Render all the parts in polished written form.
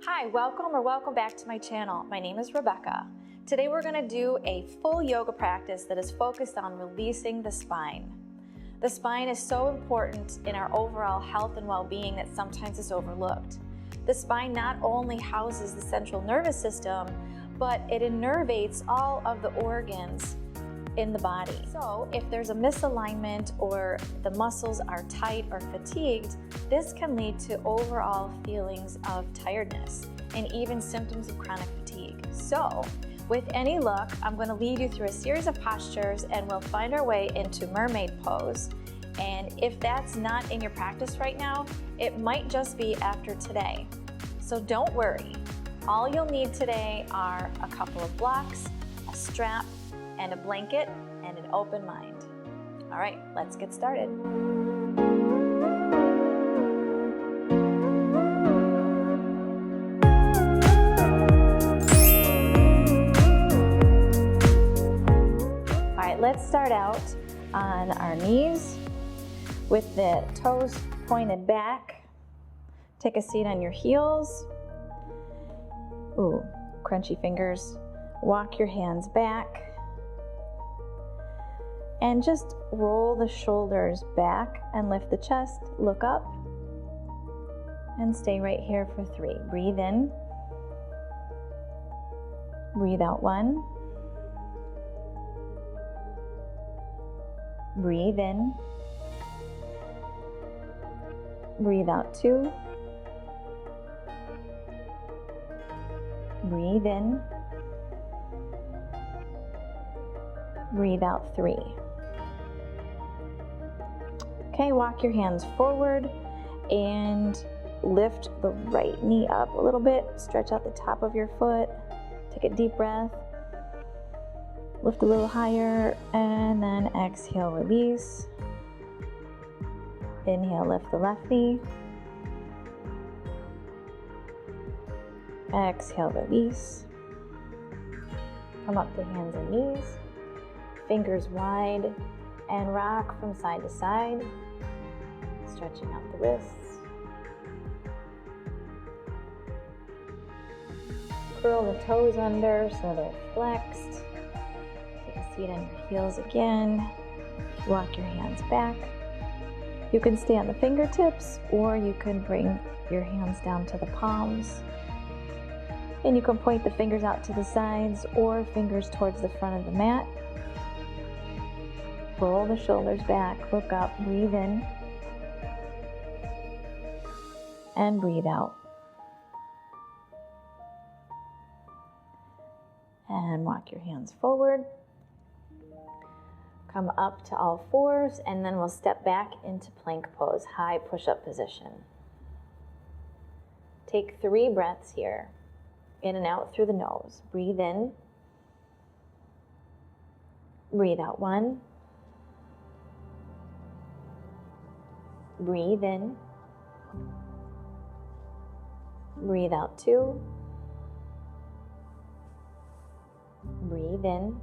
Hi, welcome back to my channel. My name is Rebecca. Today we're going to do a full yoga practice that is focused on releasing the spine. The spine is so important in our overall health and well-being that sometimes it's overlooked. The spine not only houses the central nervous system, but it innervates all of the organs in the body. So if there's a misalignment or the muscles are tight or fatigued, this can lead to overall feelings of tiredness and even symptoms of chronic fatigue. So with any luck, I'm going to lead you through a series of postures and we'll find our way into mermaid pose. And if that's not in your practice right now, it might just be after today. So don't worry. All you'll need today are a couple of blocks, a strap, and a blanket, and an open mind. All right, let's get started. All right, let's start out on our knees with the toes pointed back. Take a seat on your heels. Ooh, crunchy fingers. Walk your hands back. And just roll the shoulders back and lift the chest, look up, and stay right here for 3. Breathe in, breathe out 1, breathe in, breathe out 2, breathe in, breathe out 3. Okay, walk your hands forward and lift the right knee up a little bit. Stretch out the top of your foot. Take a deep breath. Lift a little higher and then exhale, release. Inhale, lift the left knee. Exhale, release. Come up to hands and knees. Fingers wide and rock from side to side. Stretching out the wrists. Curl the toes under so they're flexed. Take a seat on your heels again. Walk your hands back. You can stay on the fingertips or you can bring your hands down to the palms. And you can point the fingers out to the sides or fingers towards the front of the mat. Roll the shoulders back, look up, breathe in. And breathe out. And walk your hands forward. Come up to all fours, and then we'll step back into plank pose, high push-up position. Take 3 breaths here. In and out through the nose. Breathe in. Breathe out 1. Breathe in. Breathe out 2. Breathe in.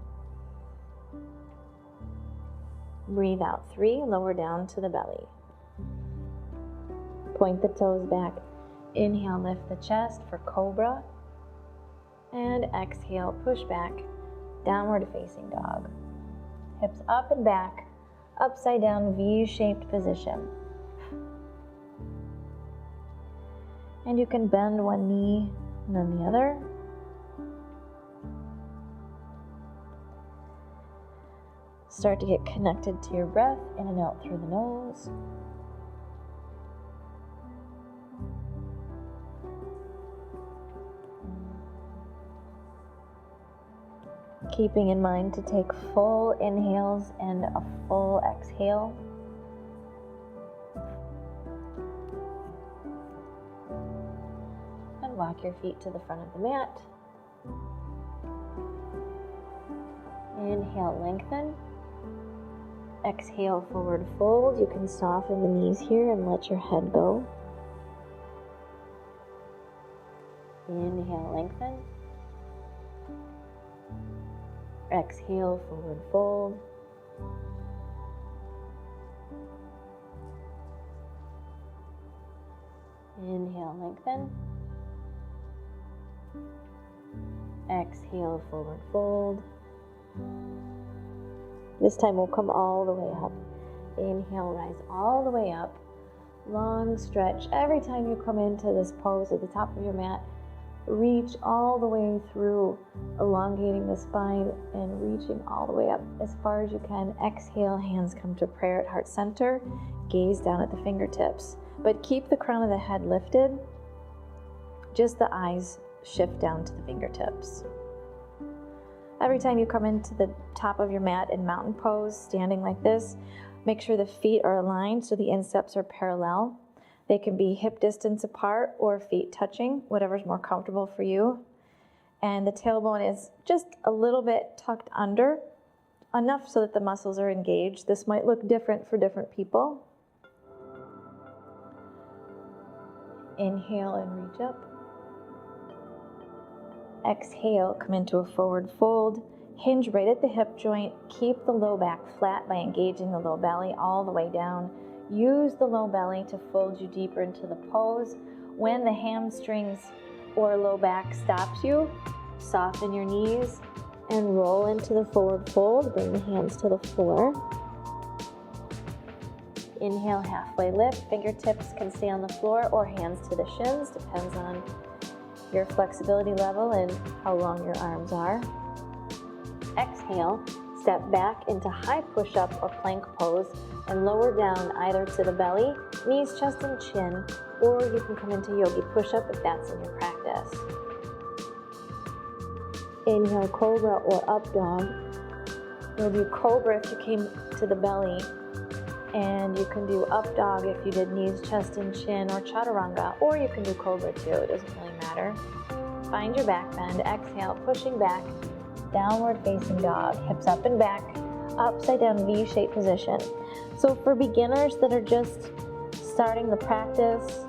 Breathe out 3. Lower down to the belly. Point the toes back. Inhale, lift the chest for cobra. And exhale, push back, downward facing dog. Hips up and back, upside down V-shaped position. And you can bend one knee and then the other. Start to get connected to your breath, in and out through the nose. Keeping in mind to take full inhales and a full exhale. And walk your feet to the front of the mat. Inhale, lengthen. Exhale, forward fold. You can soften the knees here and let your head go. Inhale, lengthen. Exhale, forward fold. Inhale, lengthen. Exhale, forward fold. This time we'll come all the way up. Inhale, rise all the way up. Long stretch. Every time you come into this pose at the top of your mat, reach all the way through, elongating the spine and reaching all the way up as far as you can. Exhale, hands come to prayer at heart center. Gaze down at the fingertips. But keep the crown of the head lifted. Just the eyes shift down to the fingertips. Every time you come into the top of your mat in mountain pose, standing like this, make sure the feet are aligned so the insteps are parallel. They can be hip distance apart or feet touching, whatever's more comfortable for you. And the tailbone is just a little bit tucked under, enough so that the muscles are engaged. This might look different for different people. Inhale and reach up. Exhale, come into a forward fold. Hinge right at the hip joint. Keep the low back flat by engaging the low belly all the way down. Use the low belly to fold you deeper into the pose. When the hamstrings or low back stops you, soften your knees and roll into the forward fold. Bring the hands to the floor. Inhale, halfway lift. Fingertips can stay on the floor or hands to the shins. Depends on your flexibility level and how long your arms are. Exhale, step back into high push-up or plank pose and lower down either to the belly, knees, chest, and chin, or you can come into yogi push-up if that's in your practice. Inhale, cobra or up dog. You'll do cobra if you came to the belly, and you can do up dog if you did knees, chest, and chin, or chaturanga, or you can do cobra too, it doesn't really matter. Find your back bend, exhale, pushing back, downward facing dog, hips up and back, upside down V-shaped position. So for beginners that are just starting the practice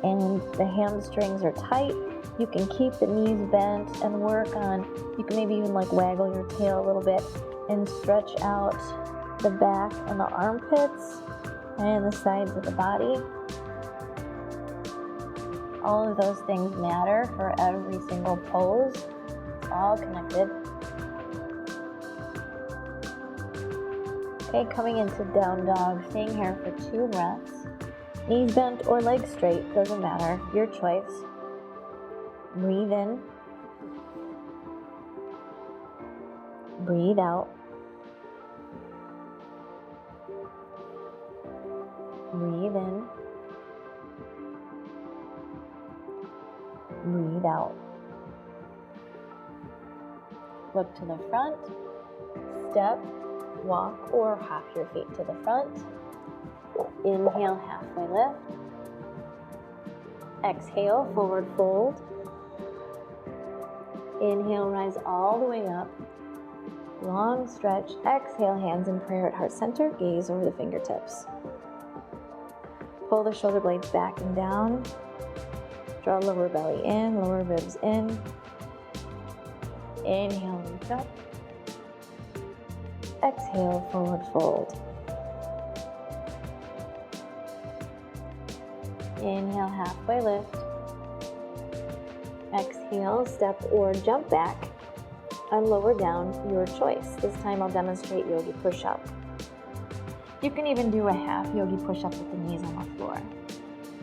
and the hamstrings are tight, you can keep the knees bent and work on, you can maybe even like waggle your tail a little bit and stretch out the back and the armpits and the sides of the body. All of those things matter for every single pose. It's all connected. Okay, coming into down dog, staying here for 2 breaths. Knees bent or legs straight, doesn't matter, your choice. Breathe in. Breathe out. Breathe in. Breathe out. Look to the front. Step, walk, or hop your feet to the front. Inhale, halfway lift. Exhale, forward fold. Inhale, rise all the way up. Long stretch. Exhale, hands in prayer at heart center. Gaze over the fingertips. Pull the shoulder blades back and down. Draw lower belly in, lower ribs in. Inhale, reach up. Exhale, forward fold. Inhale, halfway lift. Exhale, step or jump back and lower down, your choice. This time I'll demonstrate yogi push-up. You can even do a half yogi push-up with the knees on the floor.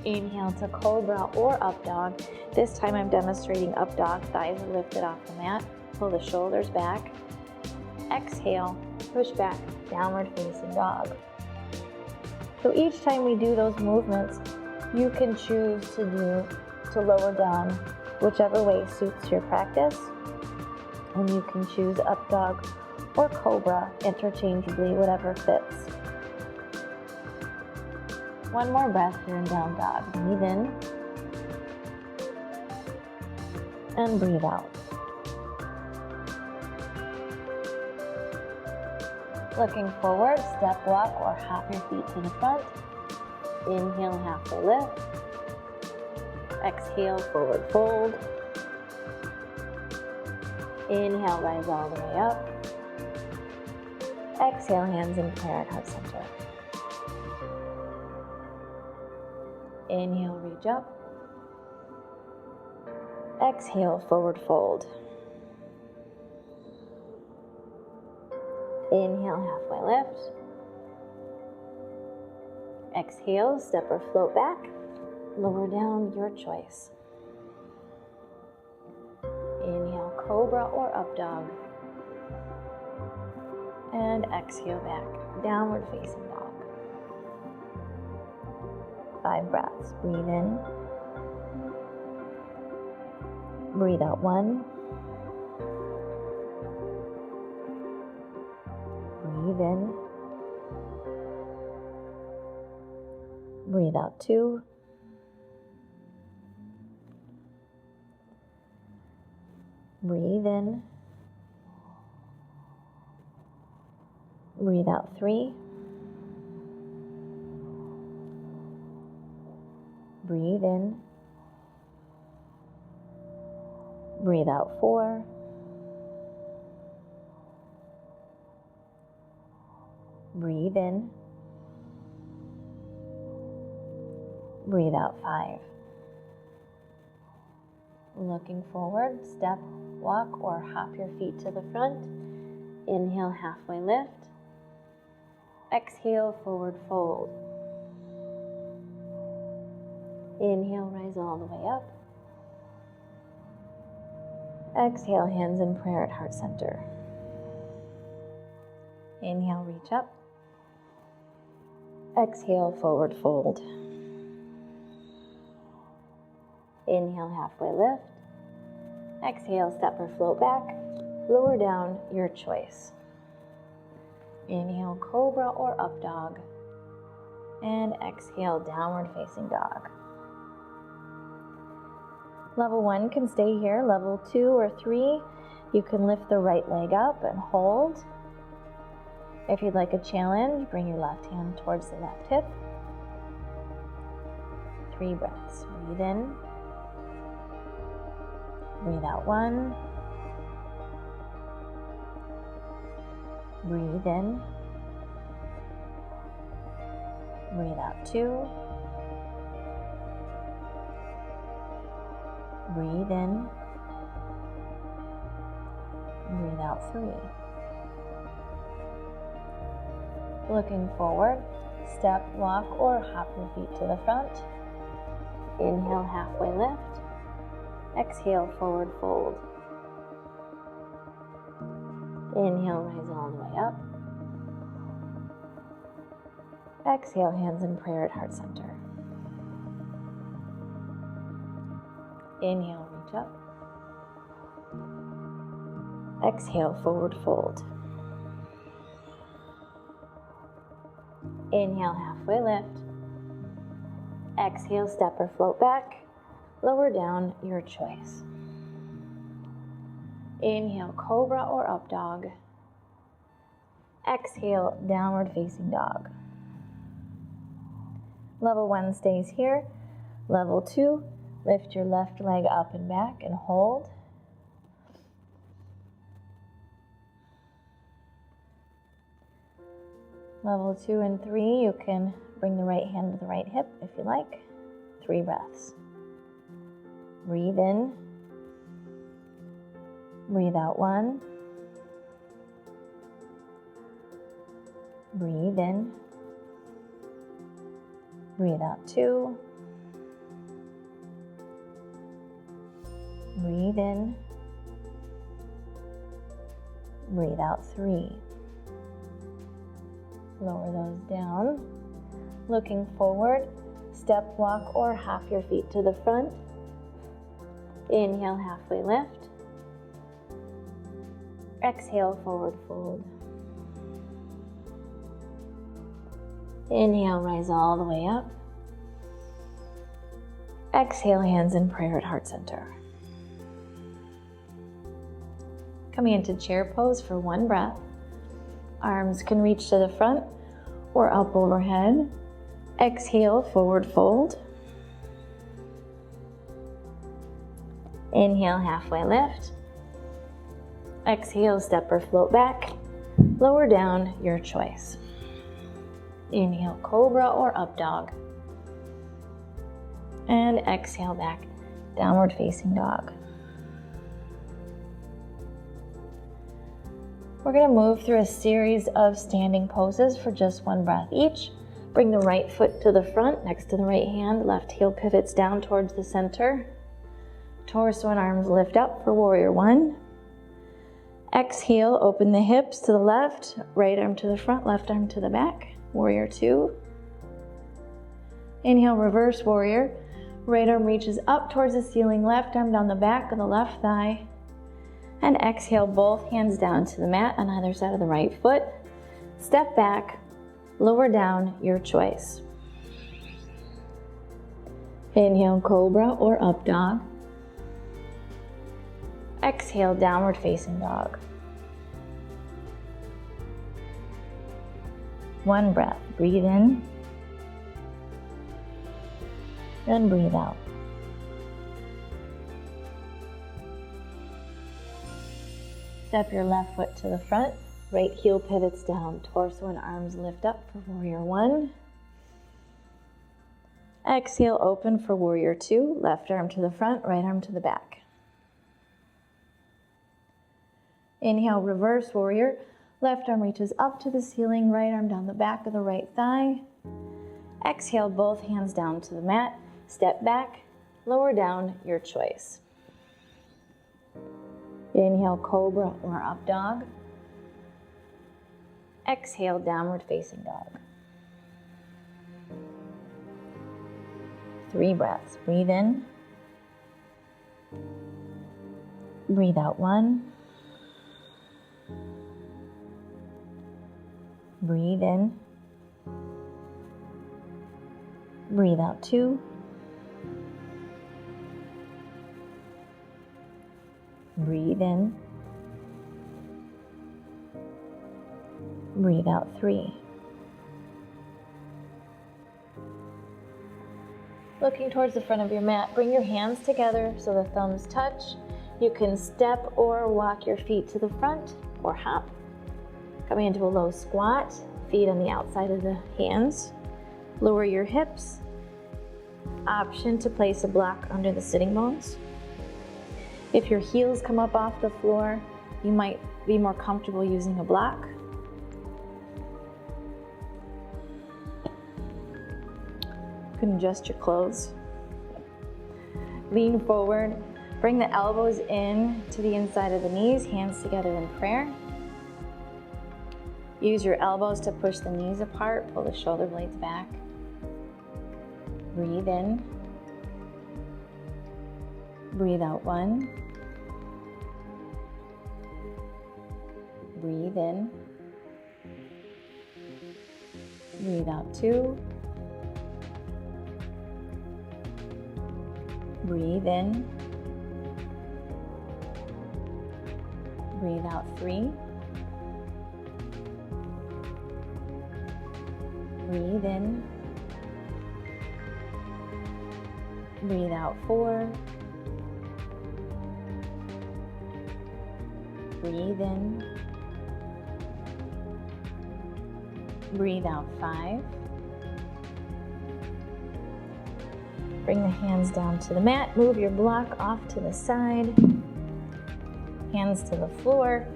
Inhale to cobra or up dog. This time I'm demonstrating up dog, thighs are lifted off the mat. Pull the shoulders back. Exhale, push back, downward facing dog. So each time we do those movements, you can choose to lower down whichever way suits your practice. And you can choose up dog or cobra interchangeably, whatever fits. One more breath here in down dog. Breathe in and breathe out. Looking forward, step, walk, or hop your feet to the front. Inhale, halfway lift. Exhale, forward fold. Inhale, rise all the way up. Exhale, hands in prayer at heart center. Inhale, reach up. Exhale, forward fold. Inhale, halfway lift. Exhale, step or float back. Lower down, your choice. Inhale, cobra or up dog. And exhale back, downward facing dog. 5 breaths. Breathe in. Breathe out 1. Breathe in. Breathe out 2. Breathe in. Breathe out 3. Breathe in. Breathe out 4. Breathe in. Breathe out 5. Looking forward, step, walk, or hop your feet to the front. Inhale, halfway lift. Exhale, forward fold. Inhale, rise all the way up. Exhale, hands in prayer at heart center. Inhale, reach up. Exhale, forward fold. Inhale, halfway lift. Exhale, step or float back. Lower down, your choice. Inhale, cobra or up dog. And exhale, downward facing dog. Level 1 can stay here. Level 2 or 3, you can lift the right leg up and hold. If you'd like a challenge, bring your left hand towards the left hip. 3 breaths. Breathe in. Breathe out 1. Breathe in. Breathe out 2. Breathe in. Breathe out 3. Looking forward, step, walk, or hop your feet to the front. Inhale, halfway lift. Exhale, forward fold. Inhale, rise all the way up. Exhale, hands in prayer at heart center. Inhale, reach up. Exhale, forward fold. Inhale, halfway lift. Exhale, step or float back. Lower down, your choice. Inhale, cobra or up dog. Exhale, downward facing dog. Level 1 stays here. Level 2, lift your left leg up and back and hold. Level 2 and 3, you can bring the right hand to the right hip if you like. 3 breaths. Breathe in. Breathe out 1. Breathe in. Breathe out 2. Breathe in. Breathe out 3. Lower those down. Looking forward, step, walk, or hop your feet to the front. Inhale, halfway lift. Exhale, forward fold. Inhale, rise all the way up. Exhale, hands in prayer at heart center. Coming into chair pose for 1 breath. Arms can reach to the front or up overhead. Exhale, forward fold. Inhale, halfway lift. Exhale, step or float back. Lower down, your choice. Inhale, cobra or up dog. And exhale back, downward facing dog. We're going to move through a series of standing poses for just one breath each. Bring the right foot to the front next to the right hand. Left heel pivots down towards the center. Torso and arms lift up for warrior one. Exhale, open the hips to the left, right arm to the front, left arm to the back. Warrior two. Inhale, reverse warrior. Right arm reaches up towards the ceiling, left arm down the back of the left thigh. And exhale, both hands down to the mat on either side of the right foot. Step back, lower down, your choice. Inhale, cobra or up dog. Exhale, downward facing dog. One breath, breathe in. Then breathe out. Step your left foot to the front, right heel pivots down, torso and arms lift up for warrior one. Exhale, open for warrior two, left arm to the front, right arm to the back. Inhale, reverse warrior, left arm reaches up to the ceiling, right arm down the back of the right thigh. Exhale, both hands down to the mat, step back, lower down, your choice. Inhale, cobra or up dog. Exhale, downward facing dog. 3 breaths. Breathe in. Breathe out 1. Breathe in. Breathe out 2. Breathe in. Breathe out 3. Looking towards the front of your mat, bring your hands together so the thumbs touch. You can step or walk your feet to the front or hop. Coming into a low squat, feet on the outside of the hands. Lower your hips. Option to place a block under the sitting bones. If your heels come up off the floor, you might be more comfortable using a block. You can adjust your clothes. Lean forward. Bring the elbows in to the inside of the knees, hands together in prayer. Use your elbows to push the knees apart, pull the shoulder blades back. Breathe in. Breathe out 1. Breathe in. Breathe out 2. Breathe in. Breathe out 3. Breathe in. Breathe out 4. Breathe in. Breathe out 5. Bring the hands down to the mat. Move your block off to the side. Hands to the floor.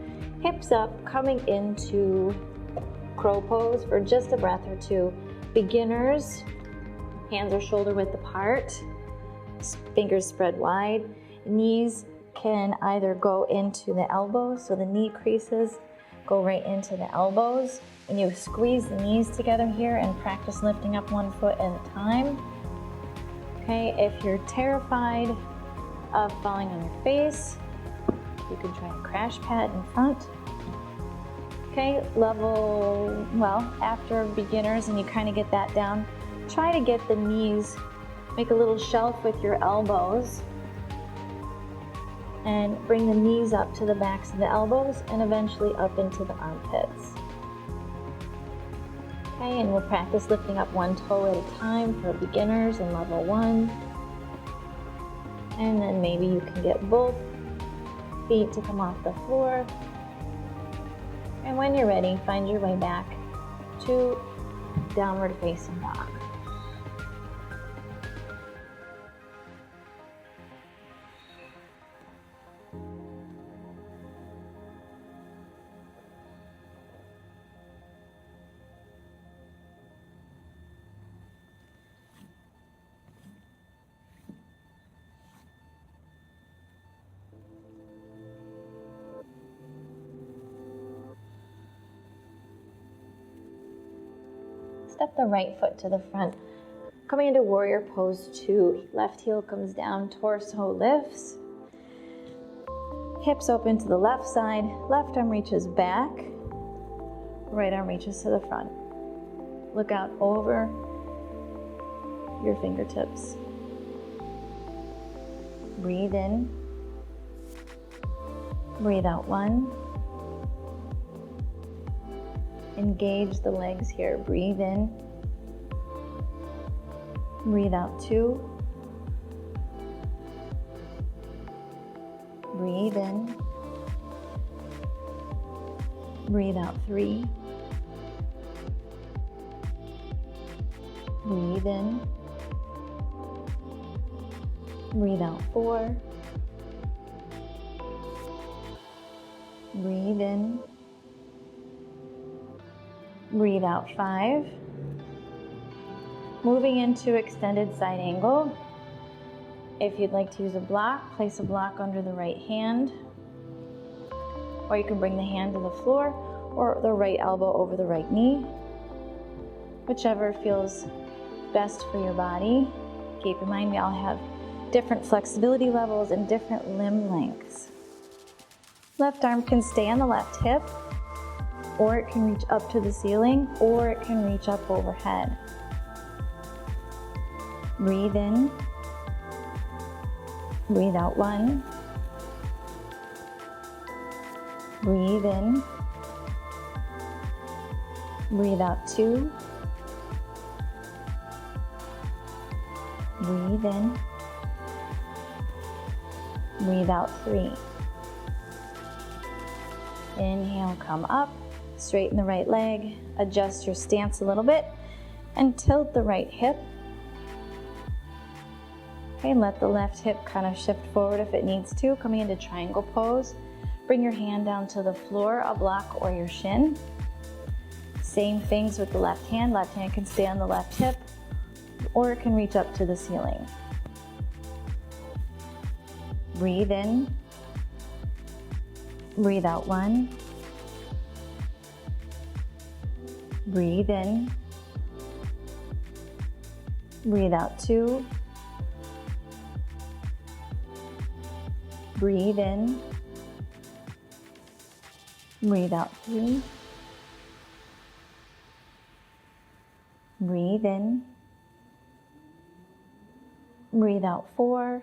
Hips up, coming into crow pose for just a breath or two. Beginners, hands are shoulder width apart. Fingers spread wide. Knees can either go into the elbows, so the knee creases go right into the elbows, and you squeeze the knees together here and practice lifting up 1 foot at a time. Okay, if you're terrified of falling on your face, you can try a crash pad in front. Okay, after beginners and you kind of get that down, try to get the knees, make a little shelf with your elbows and bring the knees up to the backs of the elbows and eventually up into the armpits. Okay, and we'll practice lifting up 1 toe at a time for beginners in level 1. And then maybe you can get both feet to come off the floor. And when you're ready, find your way back to downward facing dog. Step the right foot to the front. Coming into warrior pose 2. Left heel comes down, torso lifts. Hips open to the left side. Left arm reaches back. Right arm reaches to the front. Look out over your fingertips. Breathe in. Breathe out 1. Engage the legs here. Breathe in. Breathe out 2. Breathe in. Breathe out 3. Breathe in. Breathe out 4. Breathe in. Breathe out 5. Moving into extended side angle. If you'd like to use a block, place a block under the right hand. Or you can bring the hand to the floor or the right elbow over the right knee. Whichever feels best for your body. Keep in mind we all have different flexibility levels and different limb lengths. Left arm can stay on the left hip, or it can reach up to the ceiling, or it can reach up overhead. Breathe in. Breathe out 1. Breathe in. Breathe out 2. Breathe in. Breathe out 3. Inhale, come up, straighten the right leg, adjust your stance a little bit, and tilt the right hip. Okay, let the left hip kind of shift forward if it needs to, coming into triangle pose. Bring your hand down to the floor, a block or your shin. Same things with the left hand. Left hand can stay on the left hip, or it can reach up to the ceiling. Breathe in. Breathe out 1. Breathe in. Breathe out 2. Breathe in. Breathe out 3. Breathe in. Breathe out 4.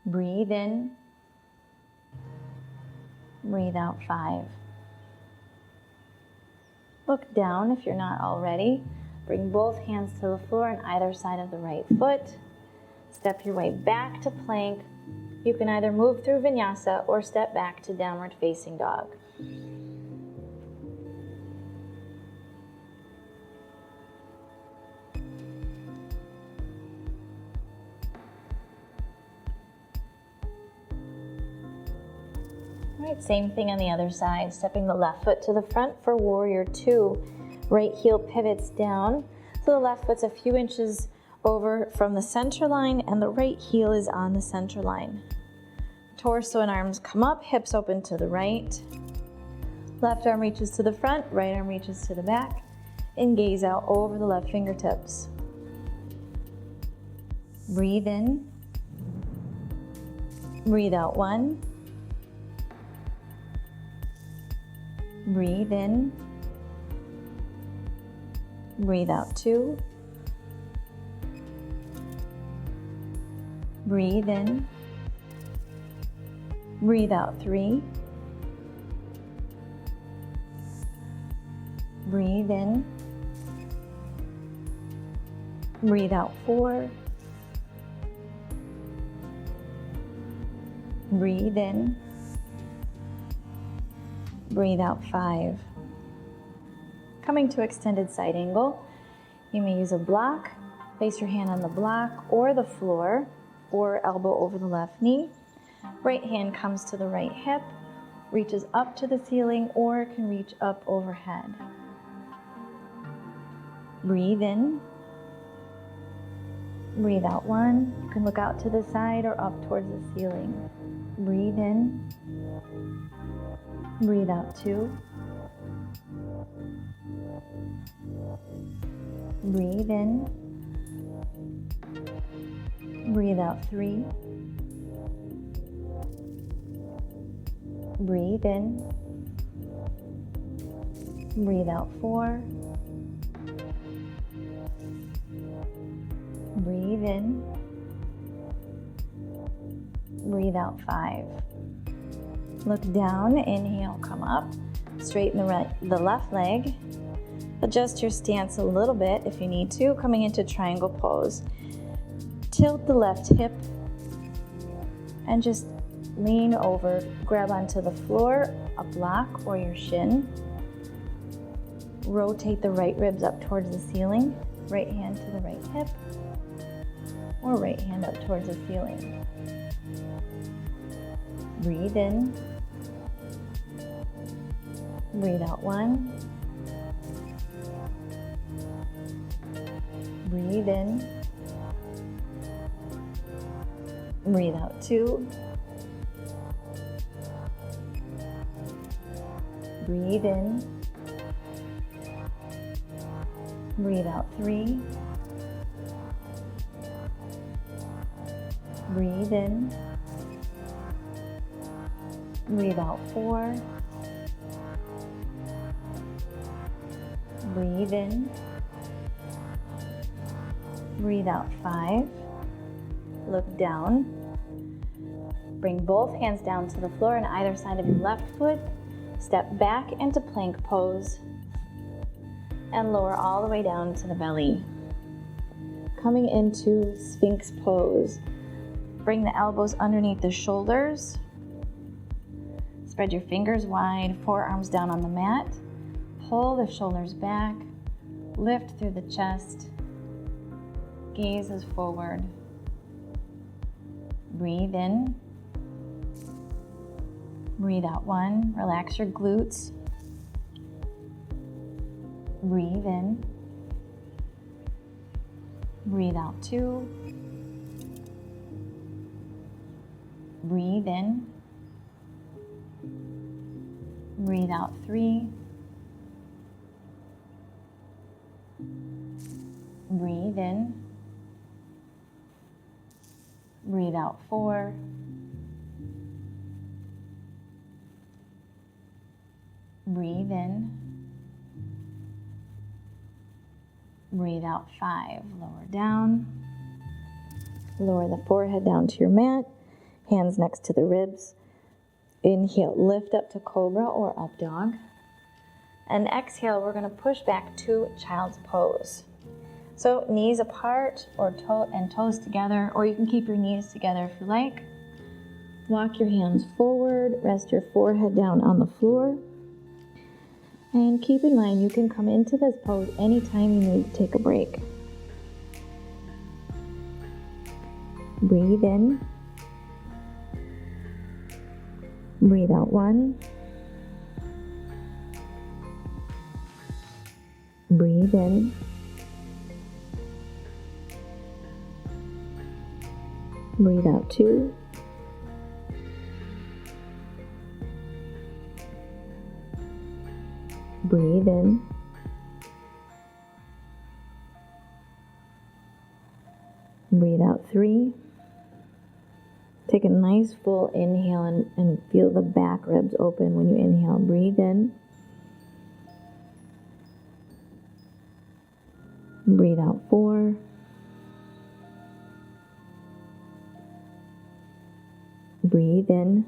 Breathe in. Breathe out 5. Look down if you're not already. Bring both hands to the floor on either side of the right foot. Step your way back to plank. You can either move through Vinyasa or step back to downward facing dog. All right, same thing on the other side. Stepping the left foot to the front for warrior 2. Right heel pivots down. So the left foot's a few inches over from the center line and the right heel is on the center line. Torso and arms come up, hips open to the right. Left arm reaches to the front, right arm reaches to the back, and gaze out over the left fingertips. Breathe in. Breathe out 1. Breathe in. Breathe out 2. Breathe in. Breathe out 3. Breathe in. Breathe out 4. Breathe in. Breathe out 5. Coming to extended side angle, you may use a block. Place your hand on the block or the floor, or elbow over the left knee. Right hand comes to the right hip, reaches up to the ceiling, or can reach up overhead. Breathe in. Breathe out 1. You can look out to the side or up towards the ceiling. Breathe in. Breathe out 2. Breathe in. Breathe out 3. Breathe in. Breathe out 4. Breathe in. Breathe out 5. Look down, inhale, come up. Straighten the left leg. Adjust your stance a little bit if you need to, coming into triangle pose. Tilt the left hip and just lean over, grab onto the floor, a block or your shin. Rotate the right ribs up towards the ceiling, right hand to the right hip, or right hand up towards the ceiling. Breathe in. Breathe out 1. Breathe in. Breathe out 2. Breathe in. Breathe out 3. Breathe in. Breathe out 4. Breathe in. Breathe out 5. Look down. Bring both hands down to the floor on either side of your left foot. Step back into plank pose and lower all the way down to the belly. Coming into Sphinx pose. Bring the elbows underneath the shoulders. Spread your fingers wide, forearms down on the mat. Pull the shoulders back. Lift through the chest. Gaze is forward. Breathe in. Breathe out 1. Relax your glutes. Breathe in. Breathe out 2. Breathe in. Breathe out 3. Breathe in. Breathe out 4. Breathe in. Breathe out 5. Lower down. Lower the forehead down to your mat. Hands next to the ribs. Inhale, lift up to cobra or up dog. And exhale, we're going to push back to child's pose. So knees apart or toes together, or you can keep your knees together if you like. Walk your hands forward, rest your forehead down on the floor. And keep in mind, you can come into this pose anytime you need to take a break. Breathe in. Breathe out 1. Breathe in. Breathe out 2. Breathe in. Breathe out 3. Take a nice full inhale and feel the back ribs open when you inhale. Breathe in. Breathe out 4. Breathe in.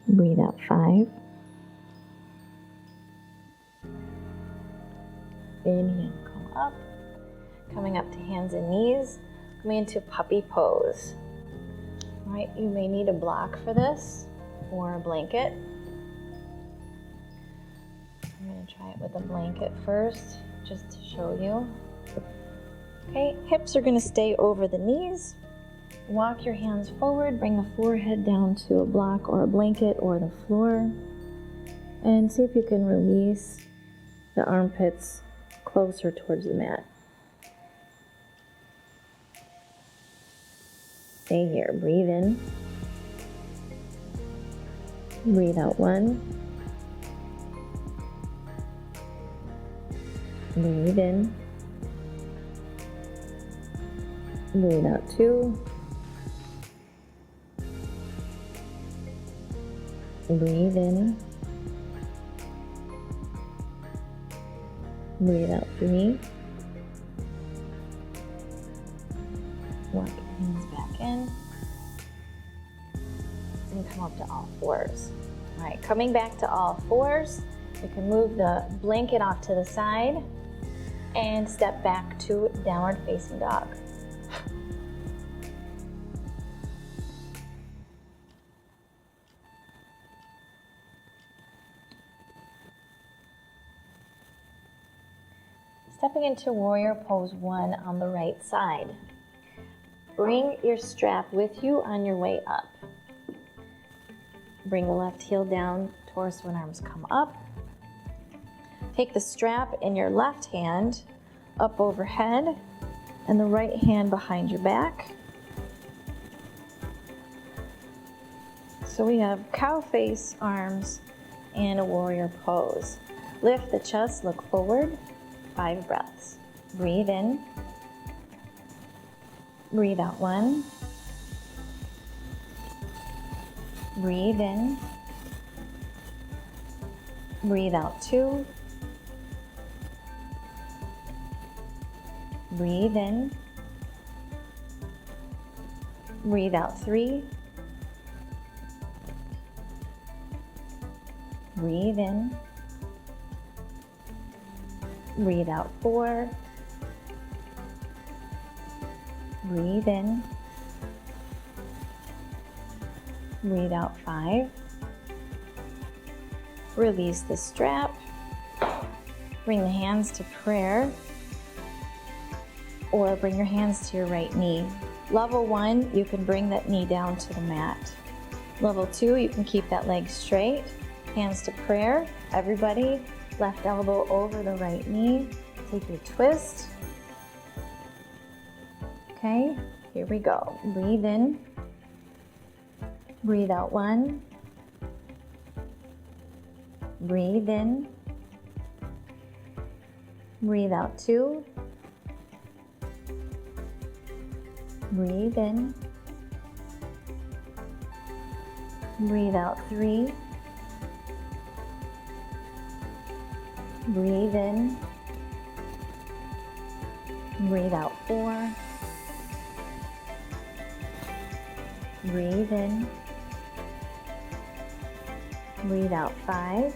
Breathe out 5. Inhale, come up. Coming up to hands and knees. Coming into puppy pose. All right, you may need a block for this or a blanket. I'm going to try it with a blanket first, just to show you. Okay, hips are going to stay over the knees. Walk your hands forward, bring the forehead down to a block or a blanket or the floor. And see if you can release the armpits closer towards the mat. Stay here. Breathe in. Breathe out 1. Breathe in. Breathe out 2. Breathe in. Breathe out 3. Walk your hands back in. And come up to all fours. All right, coming back to all fours, you can move the blanket off to the side and step back to downward facing dog. Stepping into warrior pose 1 on the right side. Bring your strap with you on your way up. Bring the left heel down, torso and arms come up. Take the strap in your left hand up overhead and the right hand behind your back. So we have cow face, arms, and a warrior pose. Lift the chest, look forward. 5 breaths. Breathe in. Breathe out 1. Breathe in. Breathe out 2. Breathe in. Breathe out 3. Breathe in. Breathe out 4. Breathe in. Breathe out 5. Release the strap. Bring the hands to prayer or bring your hands to your right knee. Level 1, you can bring that knee down to the mat. Level 2, you can keep that leg straight. Hands to prayer. Everybody, left elbow over the right knee. Take your twist. Okay, here we go. Breathe in. Breathe out 1. Breathe in. Breathe out 2. Breathe in. Breathe out 3. Breathe in. Breathe out 4. Breathe in. Breathe out 5.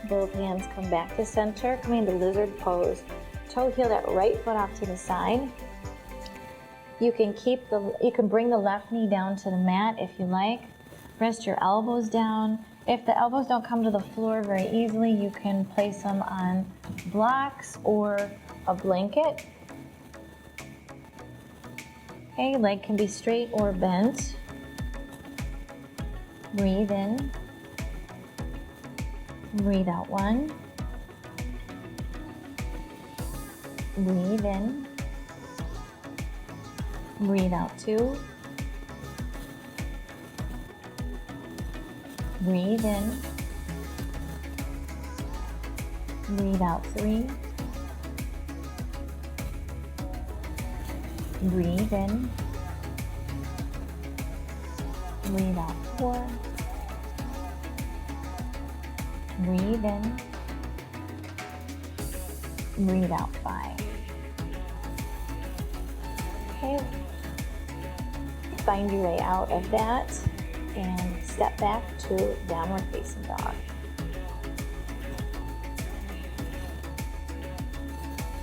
Both hands come back to center, coming into lizard pose. Toe heel that right foot off to the side. You can bring the left knee down to the mat if you like. Rest your elbows down. If the elbows don't come to the floor very easily, you can place them on blocks or a blanket. Okay, leg can be straight or bent. Breathe in. Breathe out 1. Breathe in. Breathe out 2. Breathe in. Breathe out 3. Breathe in. Breathe out 4. Breathe in. Breathe out 5. Okay. Find your way out of that and step back to downward facing dog.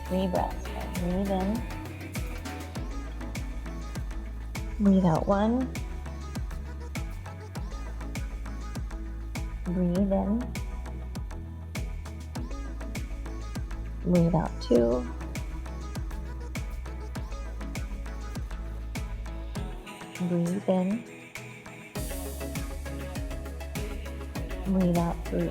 Three breaths. Breathe in. Breathe out 1. Breathe in. Breathe out 2. Breathe in. Breathe out 3.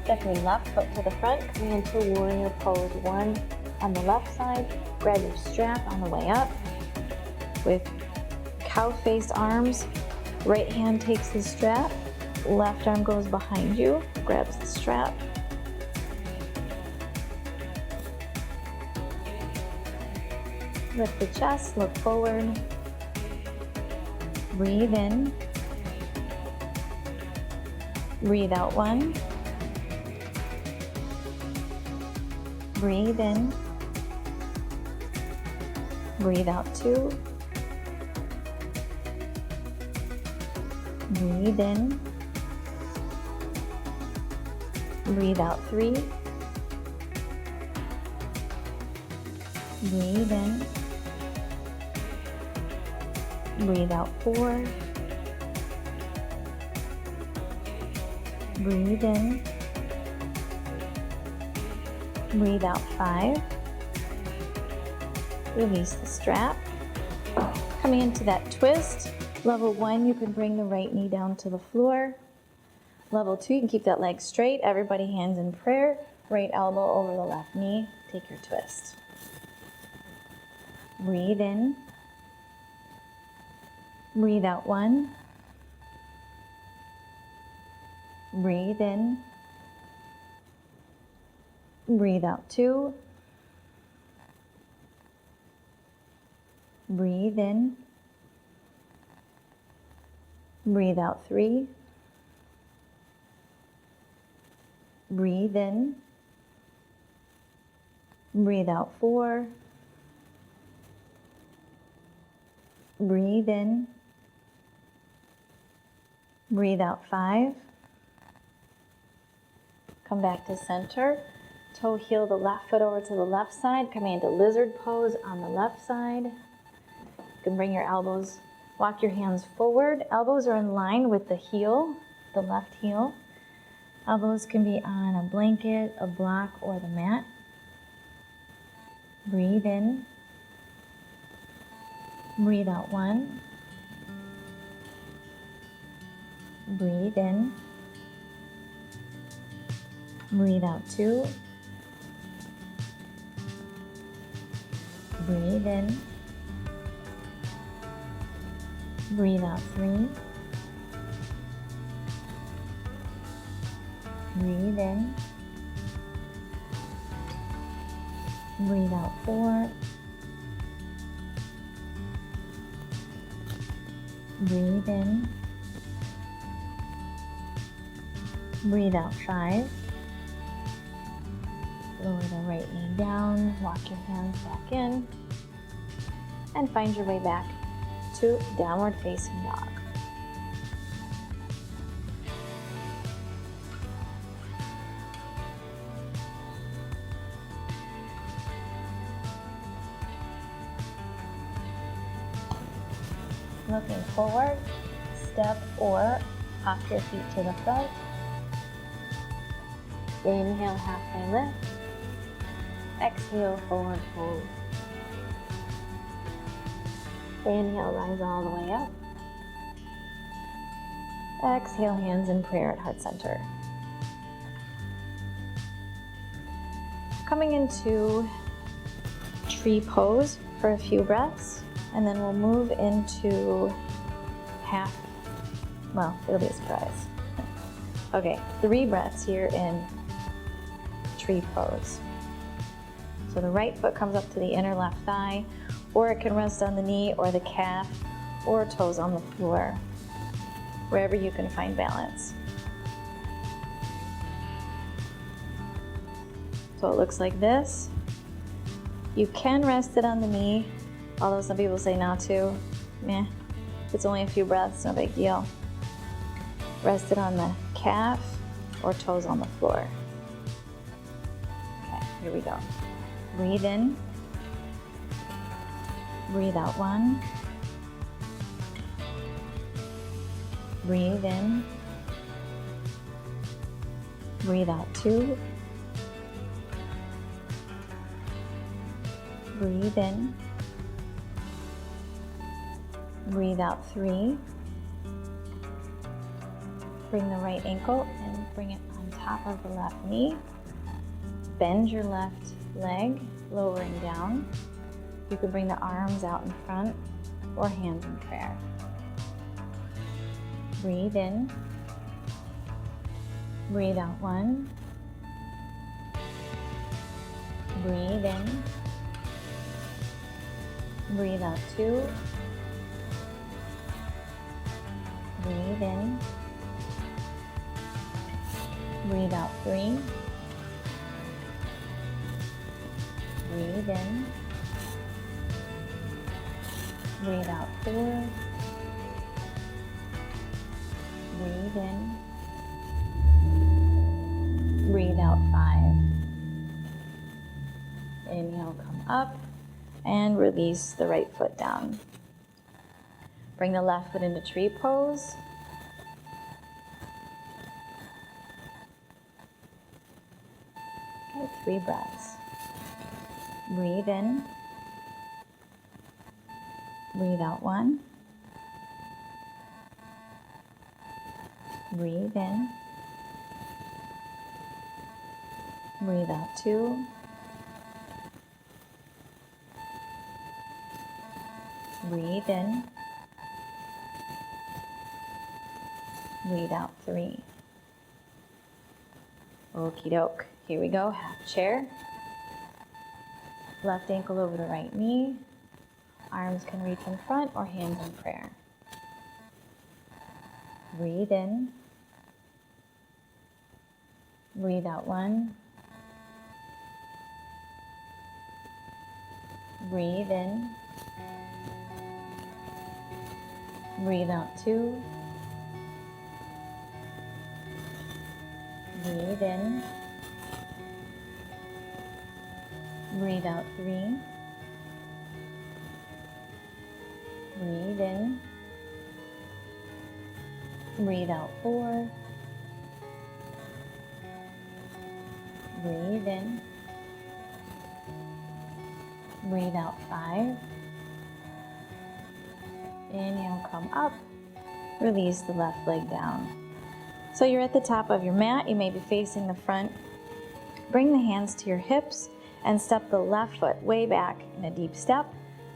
Step your left foot to the front, coming into warrior pose 1 on the left side. Grab your strap on the way up with cow face arms. Right hand takes the strap. Left arm goes behind you, grabs the strap. Lift the chest, look forward. Breathe in. Breathe out 1. Breathe in. Breathe out 2. Breathe in. Breathe out 3. Breathe in. Breathe out 4. Breathe in. Breathe out 5. Release the strap. Coming into that twist. Level 1, you can bring the right knee down to the floor. Level 2, you can keep that leg straight. Everybody hands in prayer. Right elbow over the left knee. Take your twist. Breathe in. Breathe out 1. Breathe in. Breathe out 2. Breathe in. Breathe out 3. Breathe in. Breathe out 4. Breathe in. Breathe out 5. Come back to center. Toe heel the left foot over to the left side. Coming into lizard pose on the left side. You can bring your elbows, walk your hands forward. Elbows are in line with the heel, the left heel. Elbows can be on a blanket, a block, or the mat. Breathe in. Breathe out 1. Breathe in. Breathe out 2. Breathe in. Breathe out 3. Breathe in. Breathe out 4. Breathe in. Breathe out 5. Lower the right knee down, walk your hands back in, and find your way back to downward facing dog. Looking forward, step or hop your feet to the front. Inhale, halfway lift. Exhale, forward fold. Inhale, rise all the way up. Exhale, hands in prayer at heart center. Coming into tree pose for a few breaths, and then we'll move into half, well, it'll be a surprise. Okay, 3 breaths here in tree pose. So the right foot comes up to the inner left thigh, or it can rest on the knee or the calf, or toes on the floor, wherever you can find balance. So it looks like this. You can rest it on the knee, although some people say not to. Meh, it's only a few breaths, no big deal. Rest it on the calf or toes on the floor. Okay, here we go. Breathe in. Breathe out 1. Breathe in. Breathe out 2. Breathe in. Breathe out 3. Bring the right ankle and bring it on top of the left knee. Bend your left leg, lowering down. You can bring the arms out in front or hands in prayer. Breathe in. Breathe out 1. Breathe in. Breathe out 2. Breathe in. Breathe out 3. Breathe in. Breathe out 4. Breathe in. Breathe out 5. Inhale, come up and release the right foot down. Bring the left foot into tree pose. Okay, 3 breaths. Breathe in. Breathe out 1. Breathe in. Breathe out 2. Breathe in. Breathe out 3. Okie doke. Here we go. Half chair. Left ankle over the right knee. Arms can reach in front or hands in prayer. Breathe in. Breathe out 1. Breathe in. Breathe out 2. Breathe in. Breathe out 3. Breathe in. Breathe out 4. Breathe in. Breathe out 5. Inhale, come up. Release the left leg down. So you're at the top of your mat. You may be facing the front. Bring the hands to your hips and step the left foot way back in a deep step.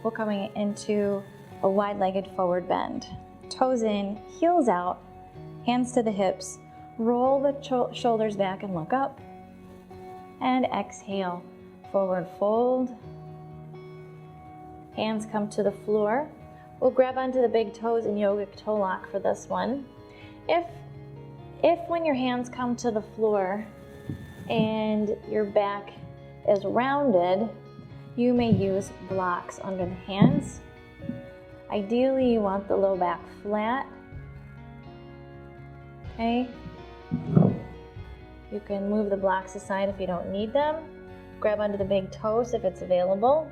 We're coming into a wide-legged forward bend. Toes in, heels out, hands to the hips. Roll the shoulders back and look up. And exhale, forward fold. Hands come to the floor. We'll grab onto the big toes in yogic toe lock for this one. If when your hands come to the floor and your back is rounded, you may use blocks under the hands. Ideally, you want the low back flat. Okay. You can move the blocks aside if you don't need them. Grab onto the big toes if it's available.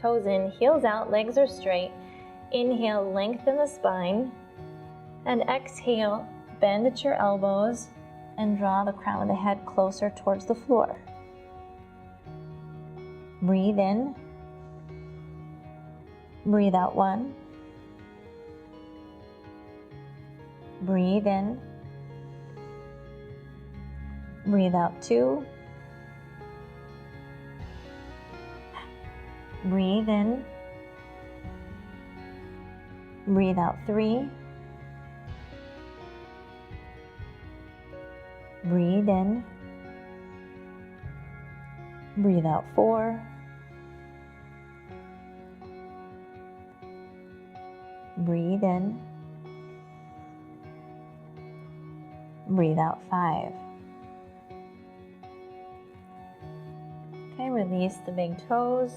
Toes in, heels out, legs are straight. Inhale, lengthen the spine. And exhale, bend at your elbows and draw the crown of the head closer towards the floor. Breathe in. Breathe out 1. Breathe in. Breathe out 2. Breathe in. Breathe out 3. Breathe in. Breathe out 4. Breathe in. Breathe out 5. Okay, release the big toes.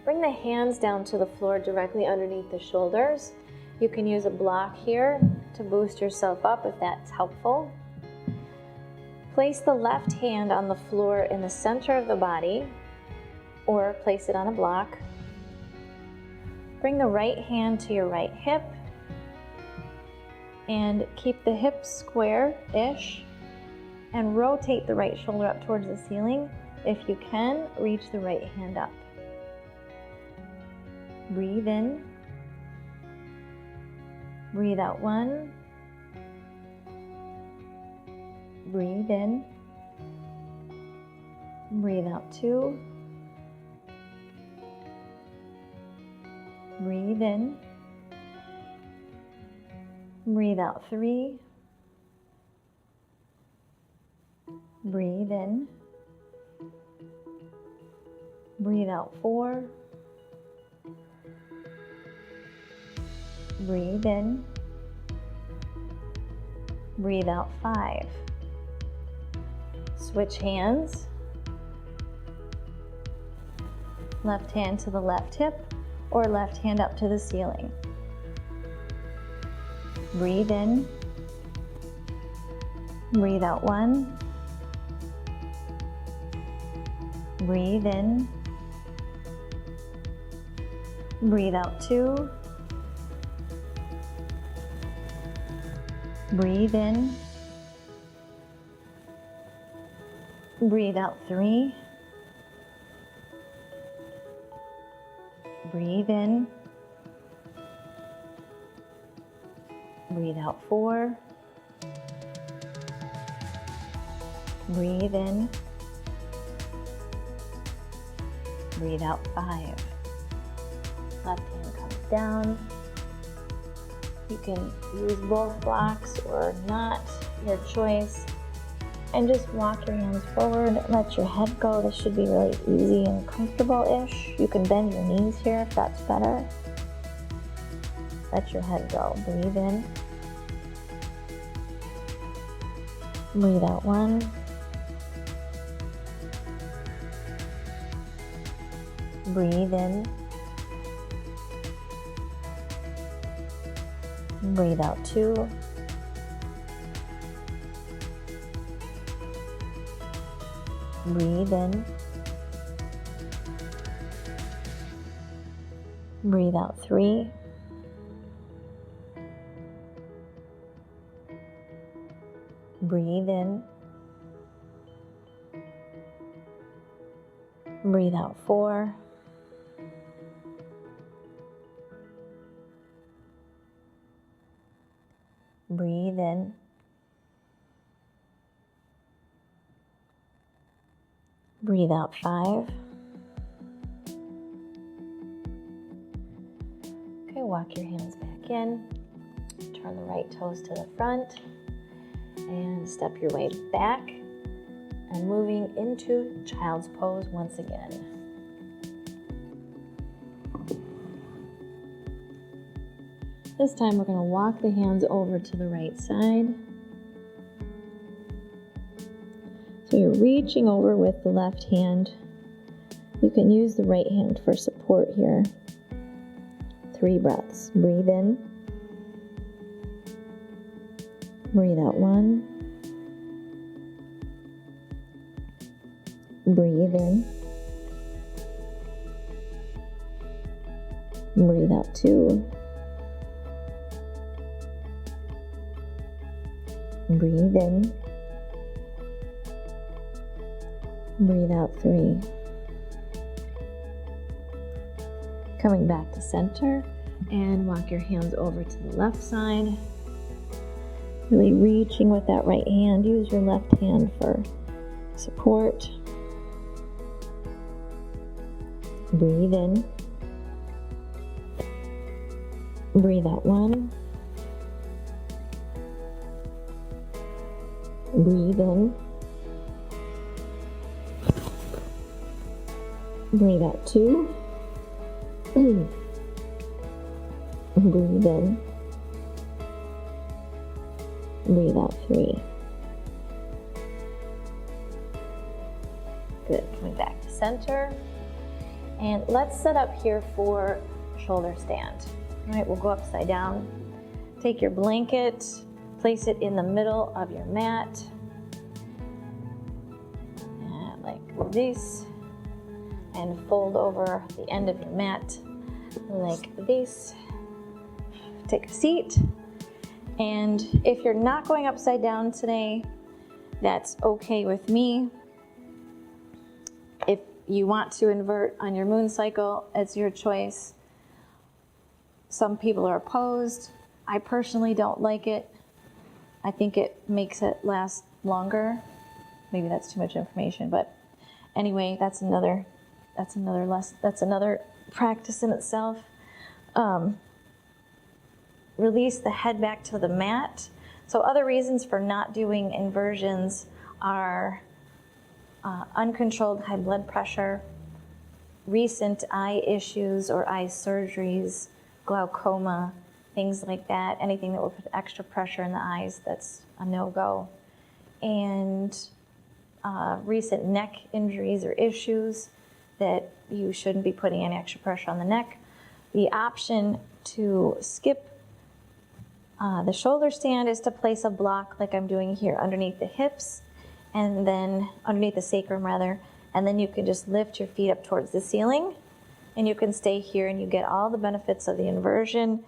Bring the hands down to the floor directly underneath the shoulders. You can use a block here to boost yourself up if that's helpful. Place the left hand on the floor in the center of the body, or place it on a block. Bring the right hand to your right hip and keep the hips square-ish and rotate the right shoulder up towards the ceiling. If you can, reach the right hand up. Breathe in. Breathe out 1. Breathe in. Breathe out 2. Breathe in. Breathe out 3. Breathe in. Breathe out 4. Breathe in. Breathe out 5. Switch hands. Left hand to the left hip or left hand up to the ceiling. Breathe in. Breathe out 1. Breathe in. Breathe out 2. Breathe in. Breathe out 3. Breathe in. Breathe out 4. Breathe in. Breathe out 5. Left hand comes down. You can use both blocks or not, your choice. And just walk your hands forward, let your head go. This should be really easy and comfortable-ish. You can bend your knees here if that's better. Let your head go. Breathe in. Breathe out 1. Breathe in. Breathe out 2. Breathe in. Breathe out 3. Breathe in. Breathe out 4. Breathe in. Breathe out 5. Okay, walk your hands back in. Turn the right toes to the front. And step your way back. And moving into child's pose once again. This time we're going to walk the hands over to the right side. So you're reaching over with the left hand. You can use the right hand for support here. 3 breaths. Breathe in. Breathe out 1. Breathe in. Breathe out 2. Breathe in. Breathe out 3. Coming back to center and walk your hands over to the left side. Really reaching with that right hand. Use your left hand for support. Breathe in. Breathe out 1. Breathe in. Breathe out 2. Breathe in. Breathe out 3. Good. Coming back to center. And let's set up here for shoulder stand. All right, we'll go upside down. Take your blanket, place it in the middle of your mat. And like this. And fold over the end of your mat like this. Take a seat. And if you're not going upside down today, that's okay with me. If you want to invert on your moon cycle, it's your choice. Some people are opposed. I personally don't like it. I think it makes it last longer. Maybe that's too much information, but anyway, that's another practice in itself. Release the head back to the mat. So other reasons for not doing inversions are uncontrolled high blood pressure, recent eye issues or eye surgeries, glaucoma, things like that, anything that will put extra pressure in the eyes, that's a no-go. And recent neck injuries or issues that you shouldn't be putting any extra pressure on the neck. The option to skip the shoulder stand is to place a block like I'm doing here underneath the hips, and then underneath the sacrum rather, and then you can just lift your feet up towards the ceiling, and you can stay here and you get all the benefits of the inversion.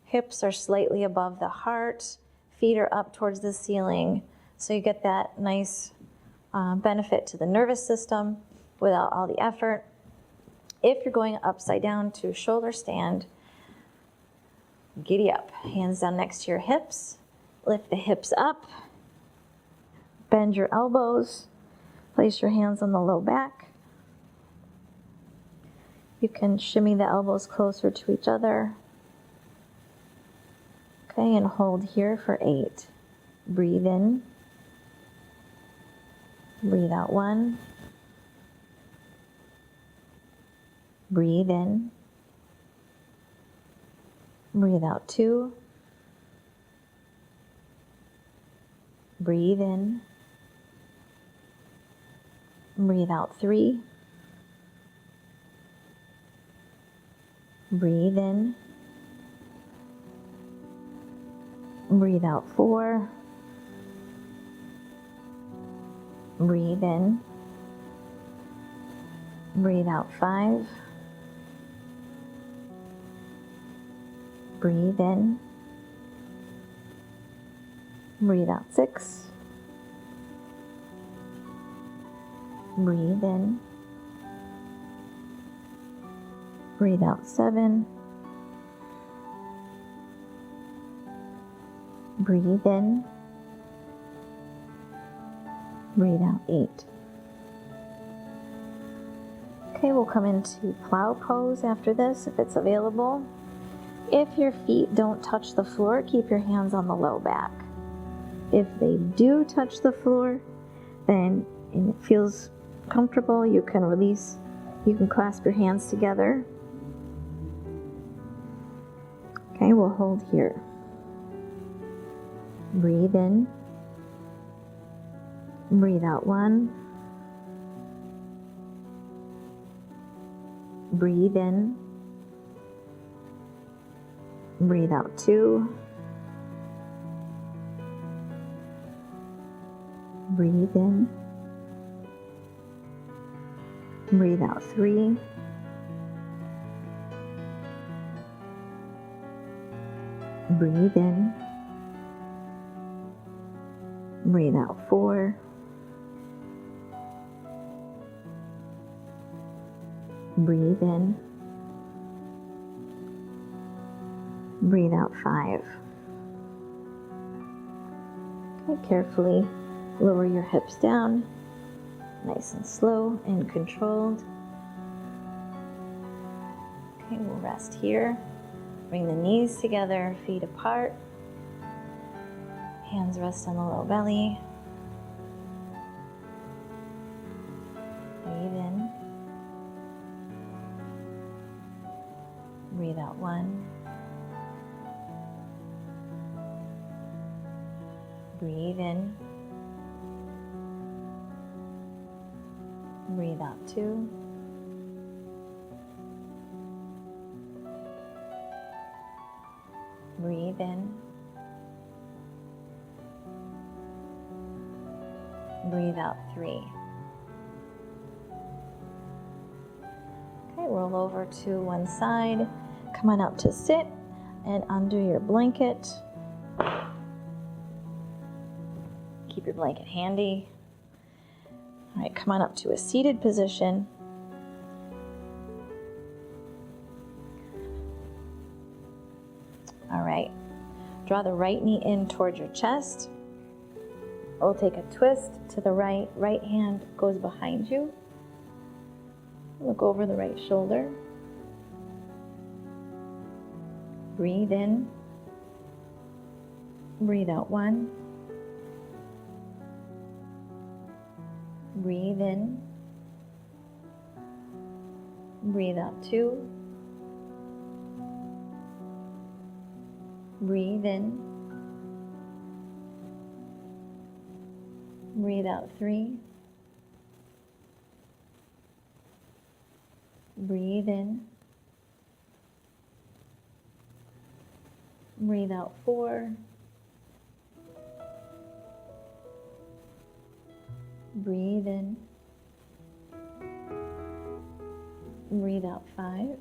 Hips are slightly above the heart, feet are up towards the ceiling, so you get that nice benefit to the nervous system without all the effort. If you're going upside down to shoulder stand, giddy up, hands down next to your hips, lift the hips up, bend your elbows, place your hands on the low back. You can shimmy the elbows closer to each other. Okay, and hold here for 8. Breathe in. Breathe out 1. Breathe in. Breathe out 2. Breathe in. Breathe out 3. Breathe in. Breathe out 4. Breathe in. Breathe out 5. Breathe in. Breathe out 6. Breathe in. Breathe out 7. Breathe in. Breathe out 8. Okay, we'll come into plow pose after this if it's available. If your feet don't touch the floor, keep your hands on the low back. If they do touch the floor, then and it feels comfortable, you can release, you can clasp your hands together. Okay, we'll hold here. Breathe in. Breathe out 1. Breathe in. Breathe out 2. Breathe in. Breathe out 3. Breathe in. Breathe out 4. Breathe in. Breathe out 5. Okay, carefully lower your hips down, nice and slow and controlled. Okay, we'll rest here. Bring the knees together, feet apart. Hands rest on the low belly. Breathe in. Breathe out 1. Breathe in. Breathe out 2. Breathe in. Breathe out 3. Okay, roll over to one side. Come on up to sit and undo your blanket. Keep your blanket handy. All right, come on up to a seated position. All right, draw the right knee in towards your chest. We'll take a twist to the right. Right hand goes behind you. Look over the right shoulder. Breathe in. Breathe out 1. Breathe in. Breathe out 2. Breathe in. Breathe out 3. Breathe in. Breathe out 4. Breathe in. Breathe out 5.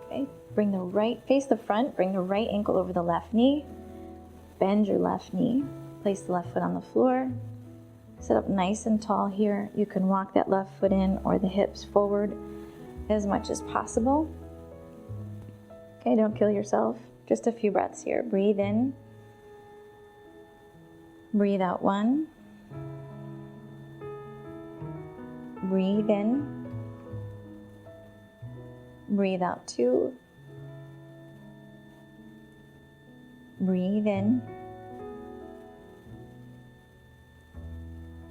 Okay, face the front, bring the right ankle over the left knee. Bend your left knee. Place the left foot on the floor. Sit up nice and tall here. You can walk that left foot in or the hips forward as much as possible. Okay, don't kill yourself. Just a few breaths here. Breathe in. Breathe out 1. Breathe in. Breathe out 2. Breathe in.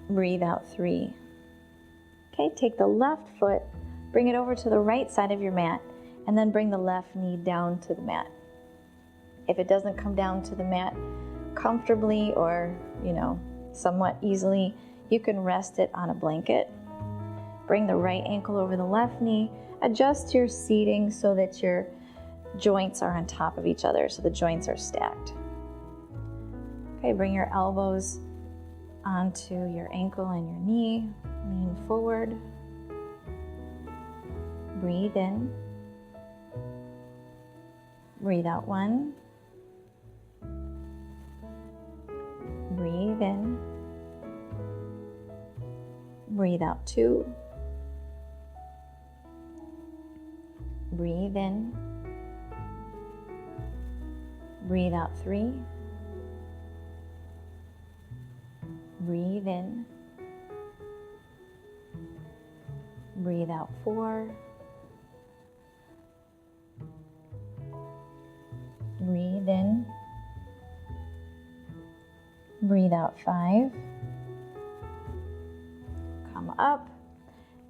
Breathe out 3. Okay, take the left foot, bring it over to the right side of your mat, and then bring the left knee down to the mat. If it doesn't come down to the mat comfortably or, somewhat easily, you can rest it on a blanket. Bring the right ankle over the left knee. Adjust your seating so that your joints are on top of each other, so the joints are stacked. Okay, bring your elbows onto your ankle and your knee. Lean forward. Breathe in. Breathe out 1. Breathe in. Breathe out 2. Breathe in. Breathe out 3. Breathe in. Breathe out 4. Breathe in. Breathe out 5. Come up.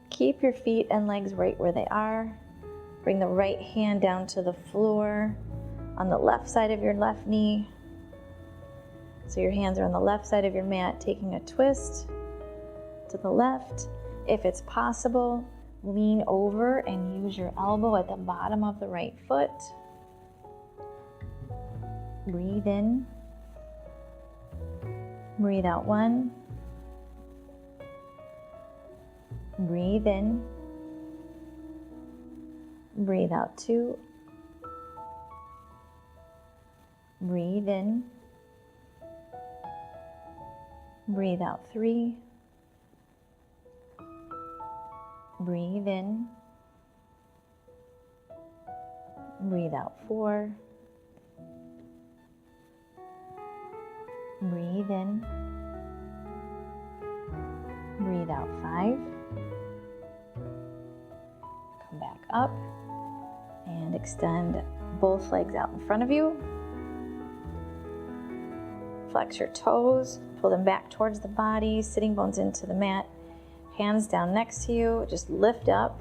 Keep your feet and legs right where they are. Bring the right hand down to the floor on the left side of your left knee. So your hands are on the left side of your mat, taking a twist to the left. If it's possible, lean over and use your elbow at the bottom of the right foot. Breathe in. Breathe out 1. Breathe in. Breathe out 2. Breathe in. Breathe out 3. Breathe in. Breathe out 4. Breathe in. Breathe out 5. Come back up and extend both legs out in front of you. Flex your toes, pull them back towards the body, sitting bones into the mat, hands down next to you, just lift up.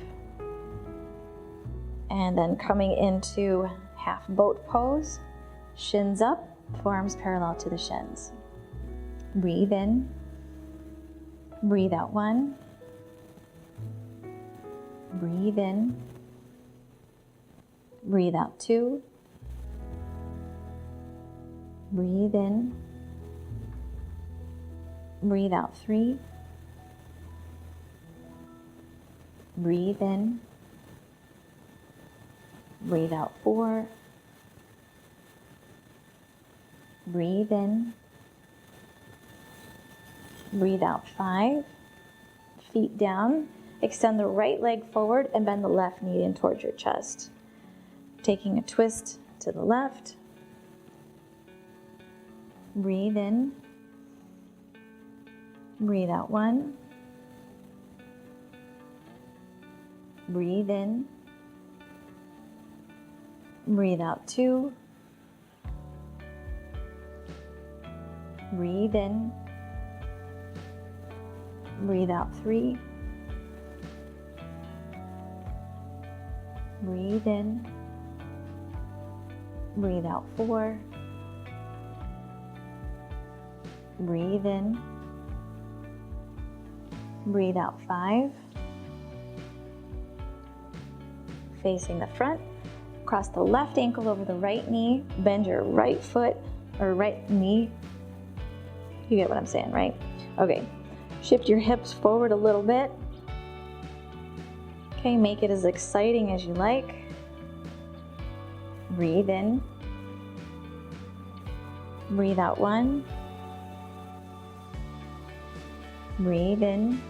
And then coming into half boat pose, shins up, forearms parallel to the shins. Breathe in. Breathe out 1. Breathe in. Breathe out 2. Breathe in. Breathe out 3. Breathe in. Breathe out 4. Breathe in. Breathe out 5. Feet down. Extend the right leg forward and bend the left knee in towards your chest. Taking a twist to the left. Breathe in. Breathe out 1. Breathe in. Breathe out 2. Breathe in. Breathe out 3. Breathe in. Breathe out 4. Breathe in. Breathe out 5. Facing the front, cross the left ankle over the right knee, bend your right foot or right knee. You get what I'm saying, right? Okay, shift your hips forward a little bit. Okay, make it as exciting as you like. Breathe in. Breathe out 1. Breathe in.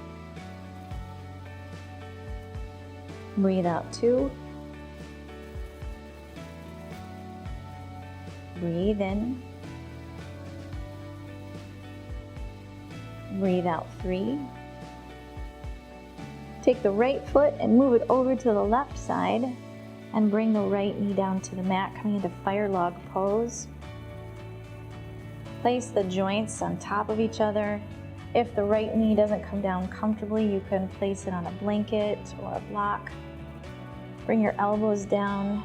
Breathe out 2. Breathe in. Breathe out 3. Take the right foot and move it over to the left side and bring the right knee down to the mat, coming into fire log pose. Place the joints on top of each other. If the right knee doesn't come down comfortably, you can place it on a blanket or a block. Bring your elbows down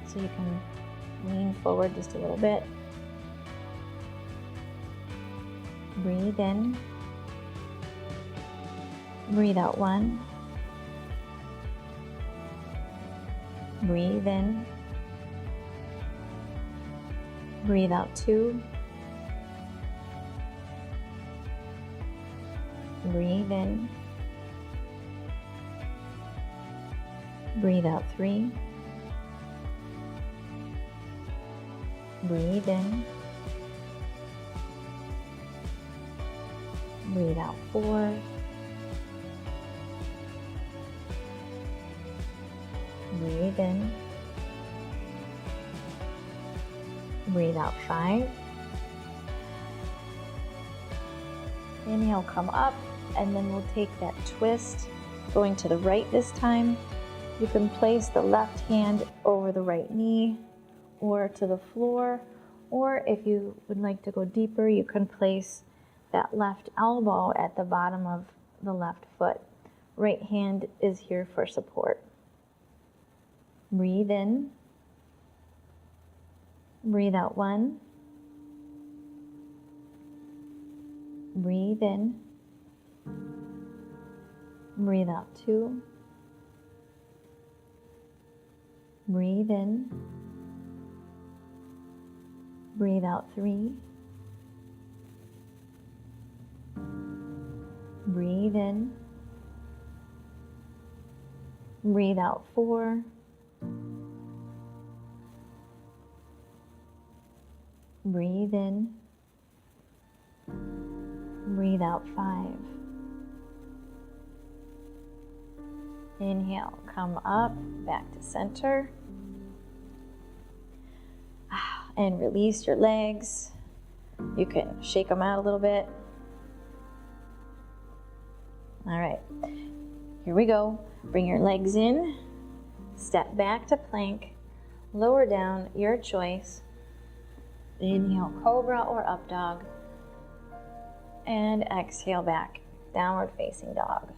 so you can lean forward just a little bit. Breathe in. Breathe out 1. Breathe in. Breathe out 2. Breathe in. Breathe out 3. Breathe in. Breathe out 4. Breathe in. Breathe out 5. Inhale, come up, and then we'll take that twist, going to the right this time. You can place the left hand over the right knee or to the floor, or if you would like to go deeper, you can place that left elbow at the bottom of the left foot. Right hand is here for support. Breathe in. Breathe out 1. Breathe in. Breathe out 2. Breathe in. Breathe out 3. Breathe in. Breathe out 4. Breathe in. Breathe out 5. Inhale, come up, back to center. And release your legs. You can shake them out a little bit. All right, here we go. Bring your legs in, step back to plank, lower down, your choice. Inhale, cobra or up dog. And exhale back, downward facing dog.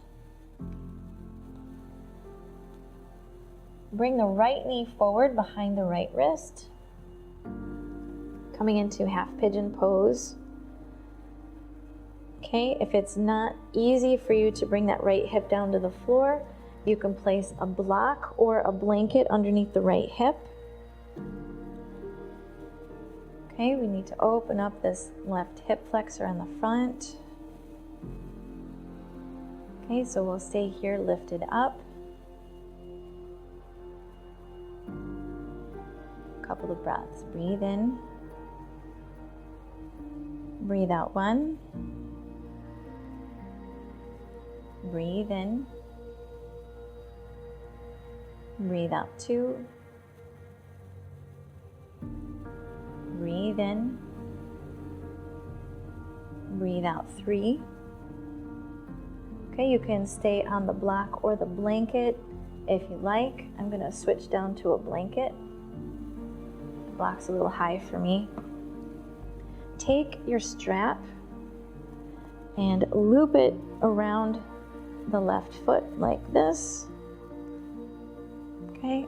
Bring the right knee forward behind the right wrist. Coming into half pigeon pose. Okay, if it's not easy for you to bring that right hip down to the floor, you can place a block or a blanket underneath the right hip. Okay, we need to open up this left hip flexor in the front. Okay, so we'll stay here lifted up. A couple of breaths. Breathe in. Breathe out 1. Breathe in. Breathe out 2. Breathe in. Breathe out 3. Okay, you can stay on the block or the blanket if you like. I'm going to switch down to a blanket. The block's a little high for me. Take your strap and loop it around the left foot like this. Okay,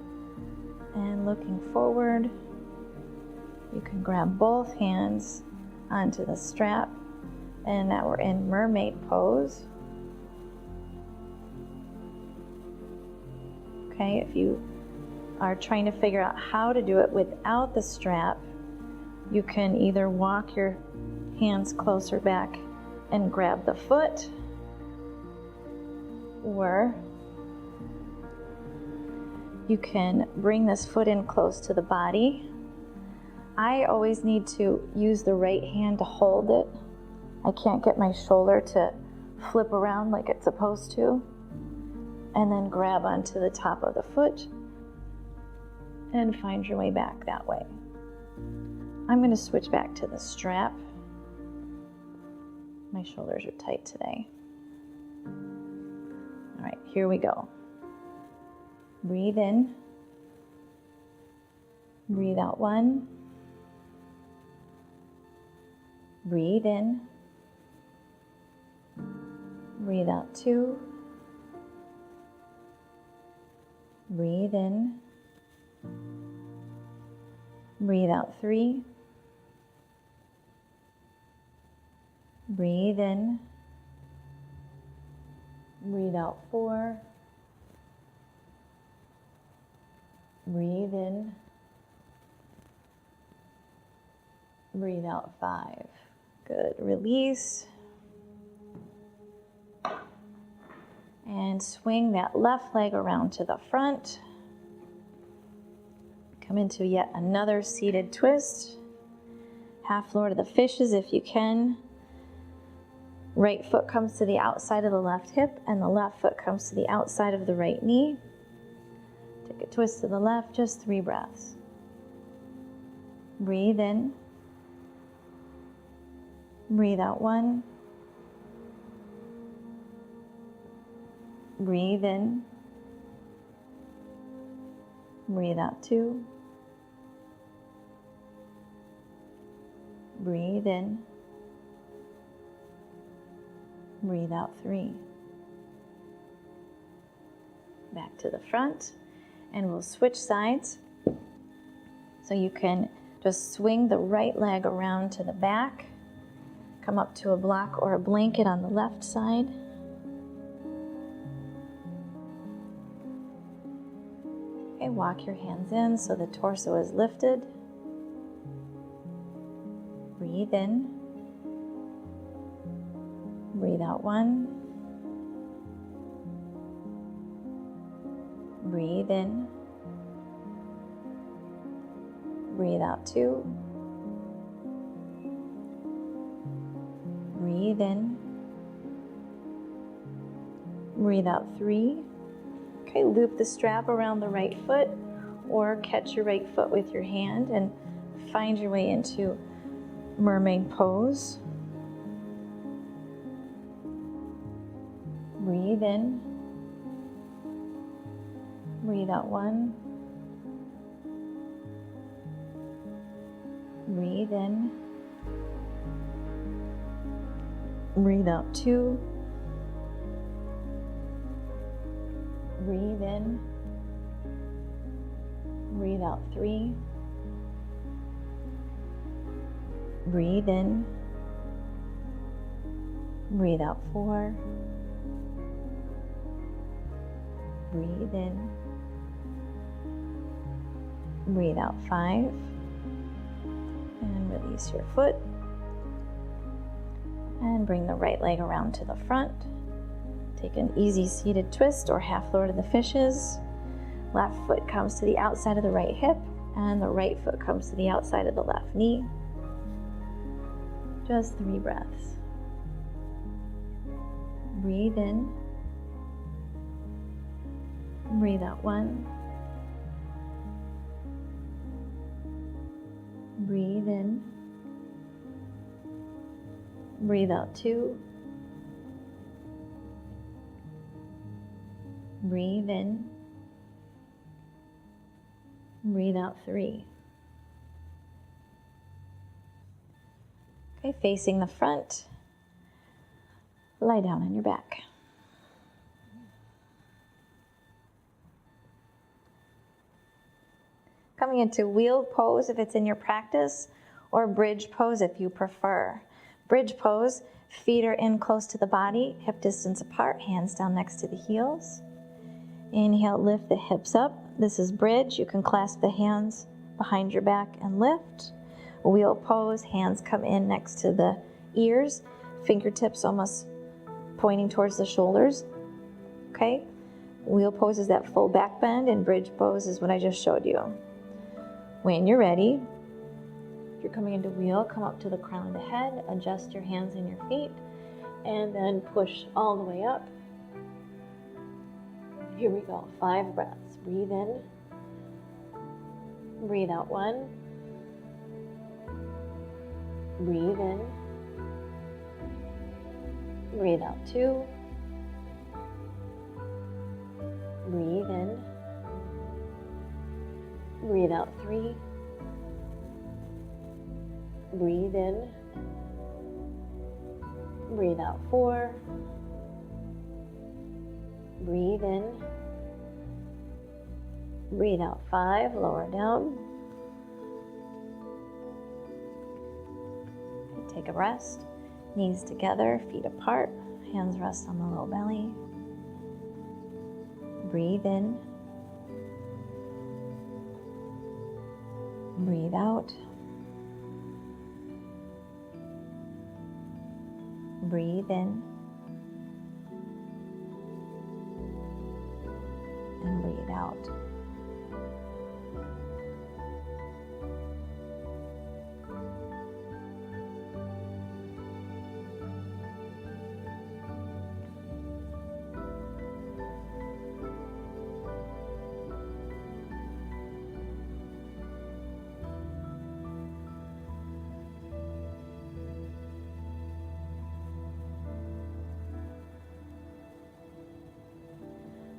and looking forward, you can grab both hands onto the strap, and now we're in mermaid pose. Okay, if you are trying to figure out how to do it without the strap, you can either walk your hands closer back and grab the foot, or you can bring this foot in close to the body. I always need to use the right hand to hold it. I can't get my shoulder to flip around like it's supposed to. And then grab onto the top of the foot and find your way back that way. I'm going to switch back to the strap. My shoulders are tight today. All right, here we go. Breathe in. Breathe out 1. Breathe in. Breathe out 2. Breathe in. Breathe out 3. Breathe in. Breathe out 4. Breathe in. Breathe out 5. Good. Release. And swing that left leg around to the front. Come into yet another seated twist. Half Lord of the Fishes if you can. Right foot comes to the outside of the left hip, and the left foot comes to the outside of the right knee. Take a twist to the left, just 3 breaths. Breathe in. Breathe out 1. Breathe in. Breathe out 2. Breathe in. Breathe out 3. Back to the front, and we'll switch sides. So you can just swing the right leg around to the back, come up to a block or a blanket on the left side. Okay, walk your hands in so the torso is lifted. Breathe in. Breathe out 1. Breathe in. Breathe out 2. Breathe in. Breathe out 3. Okay, loop the strap around the right foot, or catch your right foot with your hand and find your way into mermaid pose. Breathe in. Breathe out 1. Breathe in. Breathe out 2. Breathe in. Breathe out 3. Breathe in. Breathe out 4. Breathe in. Breathe out 5. And release your foot. And bring the right leg around to the front. Take an easy seated twist or half Lord of the Fishes. Left foot comes to the outside of the right hip, and the right foot comes to the outside of the left knee. Just 3 breaths. Breathe in. Breathe out 1. Breathe in. Breathe out 2. Breathe in. Breathe out 3. Okay, facing the front. Lie down on your back. Coming into wheel pose if it's in your practice, or bridge pose if you prefer. Bridge pose, feet are in close to the body, hip distance apart, hands down next to the heels. Inhale, lift the hips up. This is bridge. You can clasp the hands behind your back and lift. Wheel pose, hands come in next to the ears, fingertips almost pointing towards the shoulders. Okay? Wheel pose is that full back bend, and bridge pose is what I just showed you. When you're ready, if you're coming into wheel, come up to the crown of the head, adjust your hands and your feet, and then push all the way up. Here we go, 5 breaths. Breathe in, breathe out 1, breathe in, breathe out 2, breathe in, breathe out 3, breathe in, breathe out 4, breathe in, breathe out 5, lower down. Take a rest, knees together, feet apart, hands rest on the low belly. Breathe in, breathe out, breathe in, and breathe out.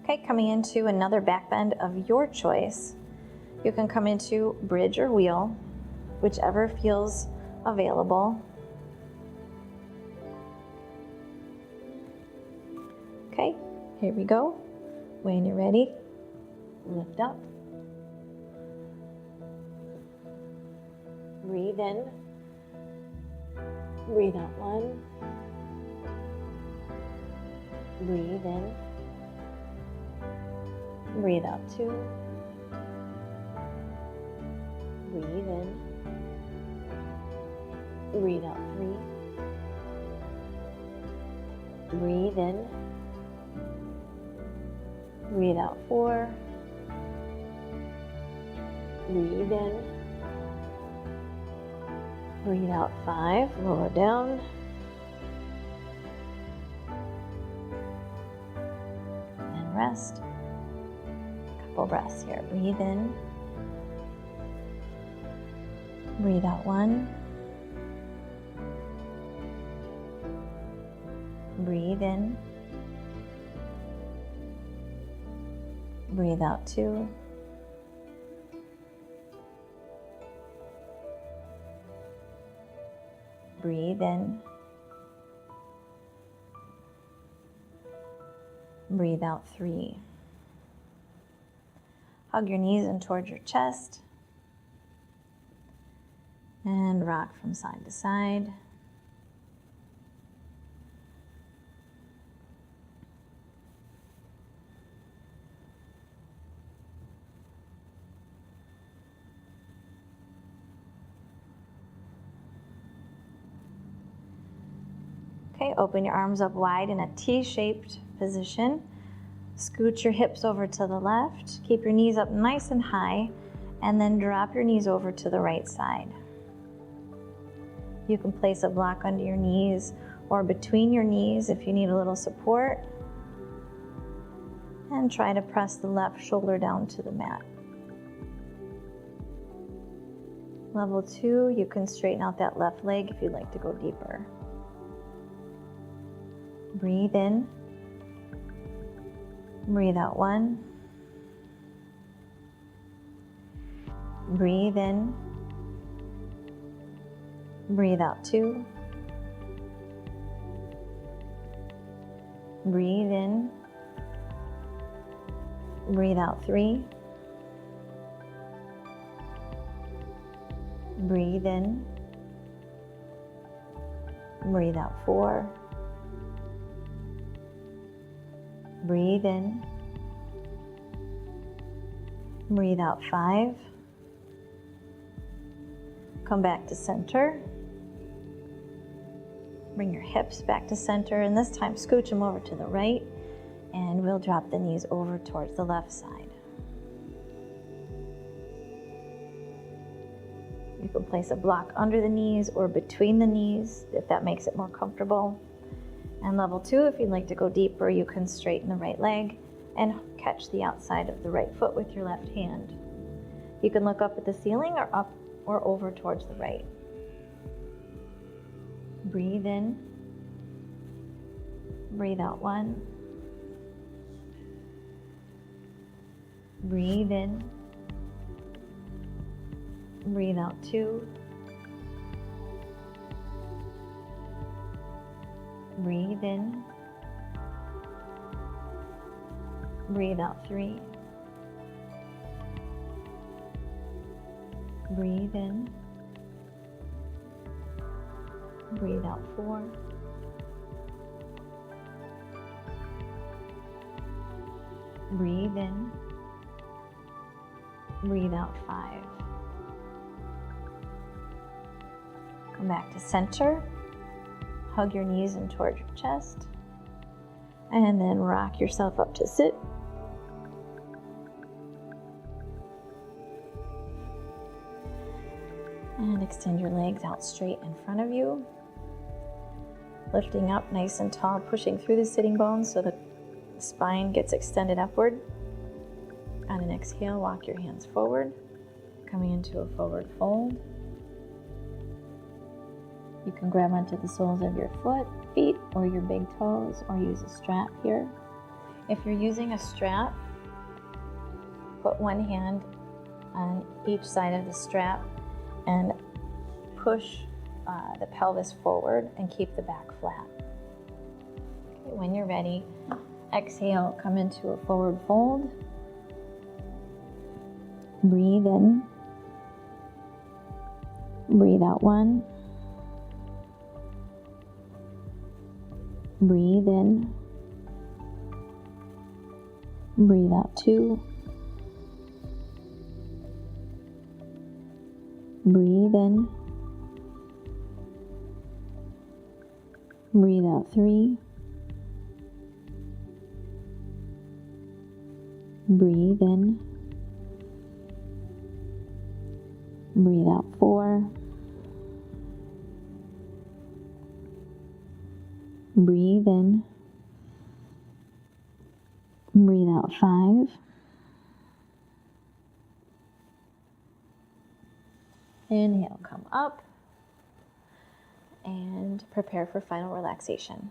Okay, coming into another back bend of your choice. You can come into bridge or wheel, whichever feels available. Okay, here we go. When you're ready, lift up. Breathe in. Breathe out 1. Breathe in. Breathe out 2. Breathe in. Breathe out 3. Breathe in. Breathe out 4. Breathe in. Breathe out 5. Lower down. And rest. Couple breaths here. Breathe in. Breathe out 1. Breathe in. Breathe out 2. Breathe in. Breathe out 3. Hug your knees in towards your chest. And rock from side to side. Okay, open your arms up wide in a T-shaped position. Scoot your hips over to the left. Keep your knees up nice and high, and then drop your knees over to the right side. You can place a block under your knees or between your knees if you need a little support. And try to press the left shoulder down to the mat. Level 2, you can straighten out that left leg if you'd like to go deeper. Breathe in. Breathe out 1. Breathe in. Breathe out 2. Breathe in. Breathe out 3. Breathe in. Breathe out 4. Breathe in. Breathe out 5. Come back to center. Bring your hips back to center, and this time scooch them over to the right, and we'll drop the knees over towards the left side. You can place a block under the knees or between the knees if that makes it more comfortable. And level 2, if you'd like to go deeper, you can straighten the right leg and catch the outside of the right foot with your left hand. You can look up at the ceiling or up or over towards the right. Breathe in. Breathe out 1. Breathe in. Breathe out 2. Breathe in. Breathe out 3. Breathe in. Breathe out 4. Breathe in. Breathe out 5. Come back to center. Hug your knees in towards your chest. And then rock yourself up to sit. And extend your legs out straight in front of you. Lifting up nice and tall, pushing through the sitting bones so the spine gets extended upward. On an exhale, walk your hands forward, coming into a forward fold. You can grab onto the soles of your feet or your big toes, or use a strap here. If you're using a strap, put one hand on each side of the strap and push the pelvis forward and keep the back flat. Okay, when you're ready, exhale, come into a forward fold. Breathe in. Breathe out 1. Breathe in. Breathe out 2. Breathe in. Breathe out 3. Breathe in. Breathe out 4. Breathe in. Breathe out 5. Inhale, come up. And prepare for final relaxation.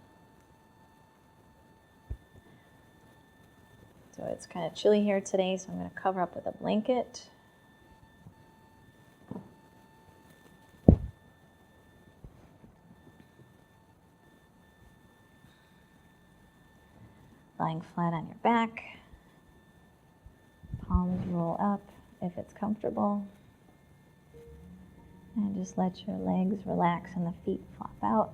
So it's kind of chilly here today, so I'm going to cover up with a blanket. Lying flat on your back. Palms roll up if it's comfortable. And just let your legs relax and the feet flop out.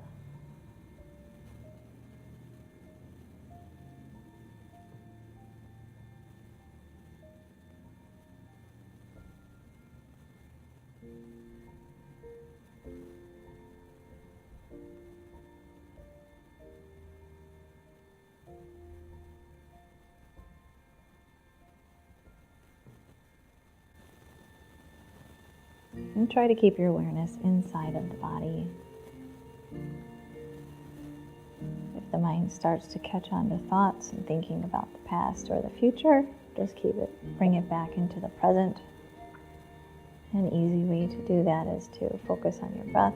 And try to keep your awareness inside of the body. If the mind starts to catch on to thoughts and thinking about the past or the future, just bring it back into the present. An easy way to do that is to focus on your breath.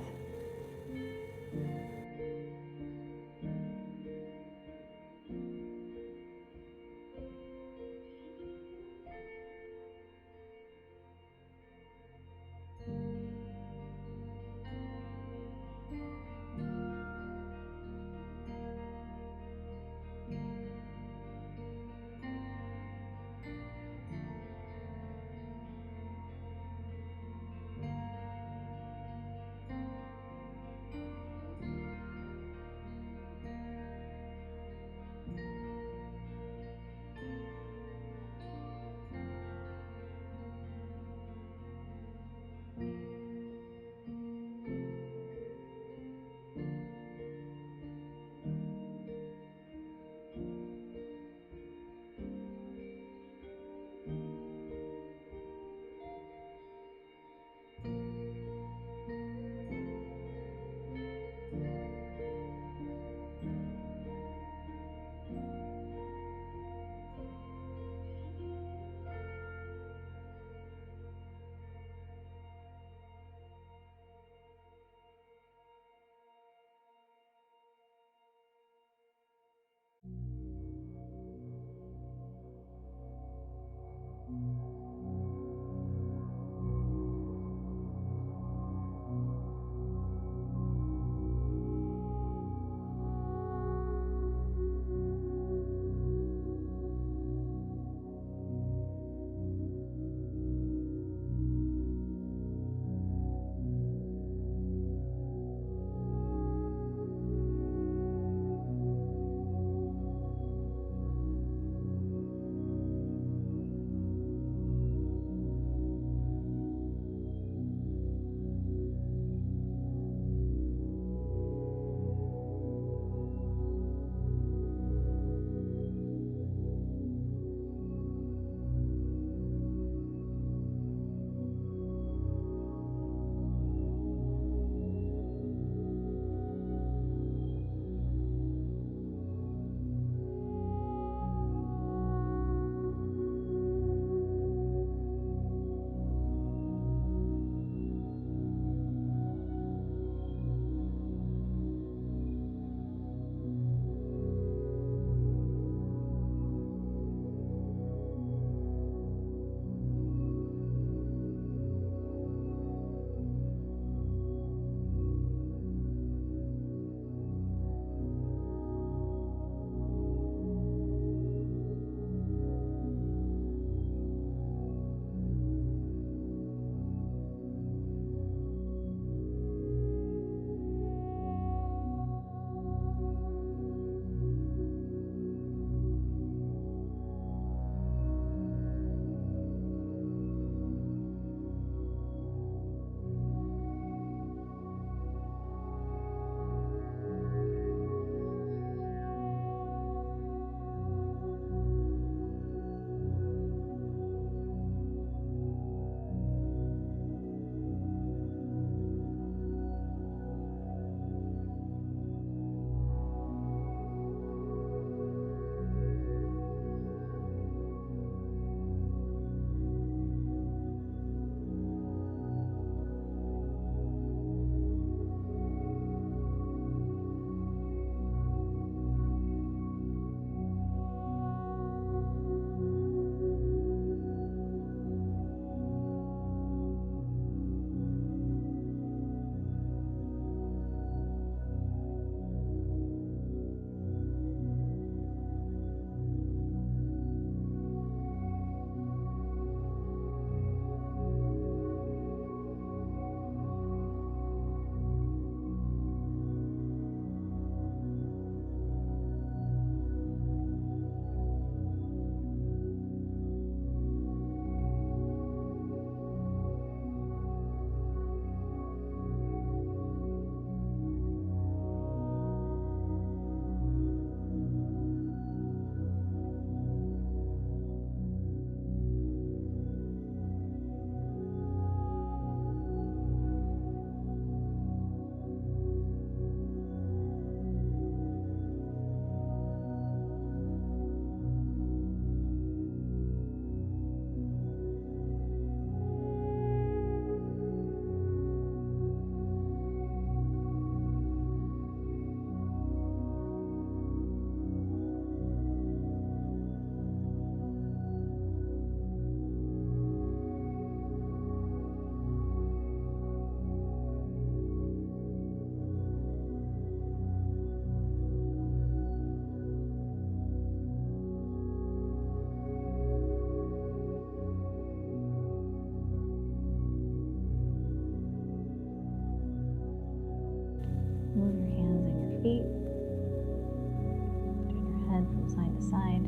side to side.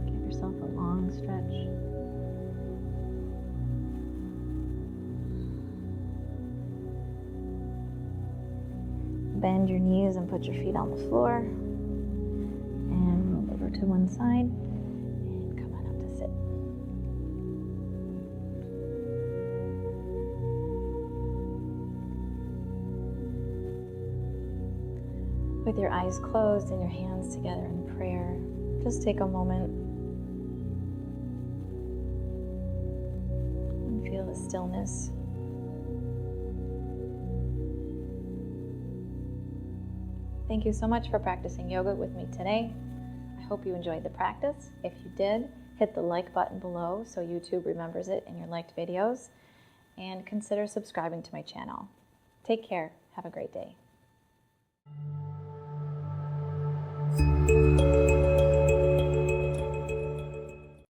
Give yourself a long stretch. Bend your knees and put your feet on the floor. And roll over to one side. And come on up to sit. With your eyes closed and your hands together in prayer, just take a moment and feel the stillness. Thank you so much for practicing yoga with me today. I hope you enjoyed the practice. If you did, hit the like button below so YouTube remembers it in your liked videos, and consider subscribing to my channel. Take care. Have a great day.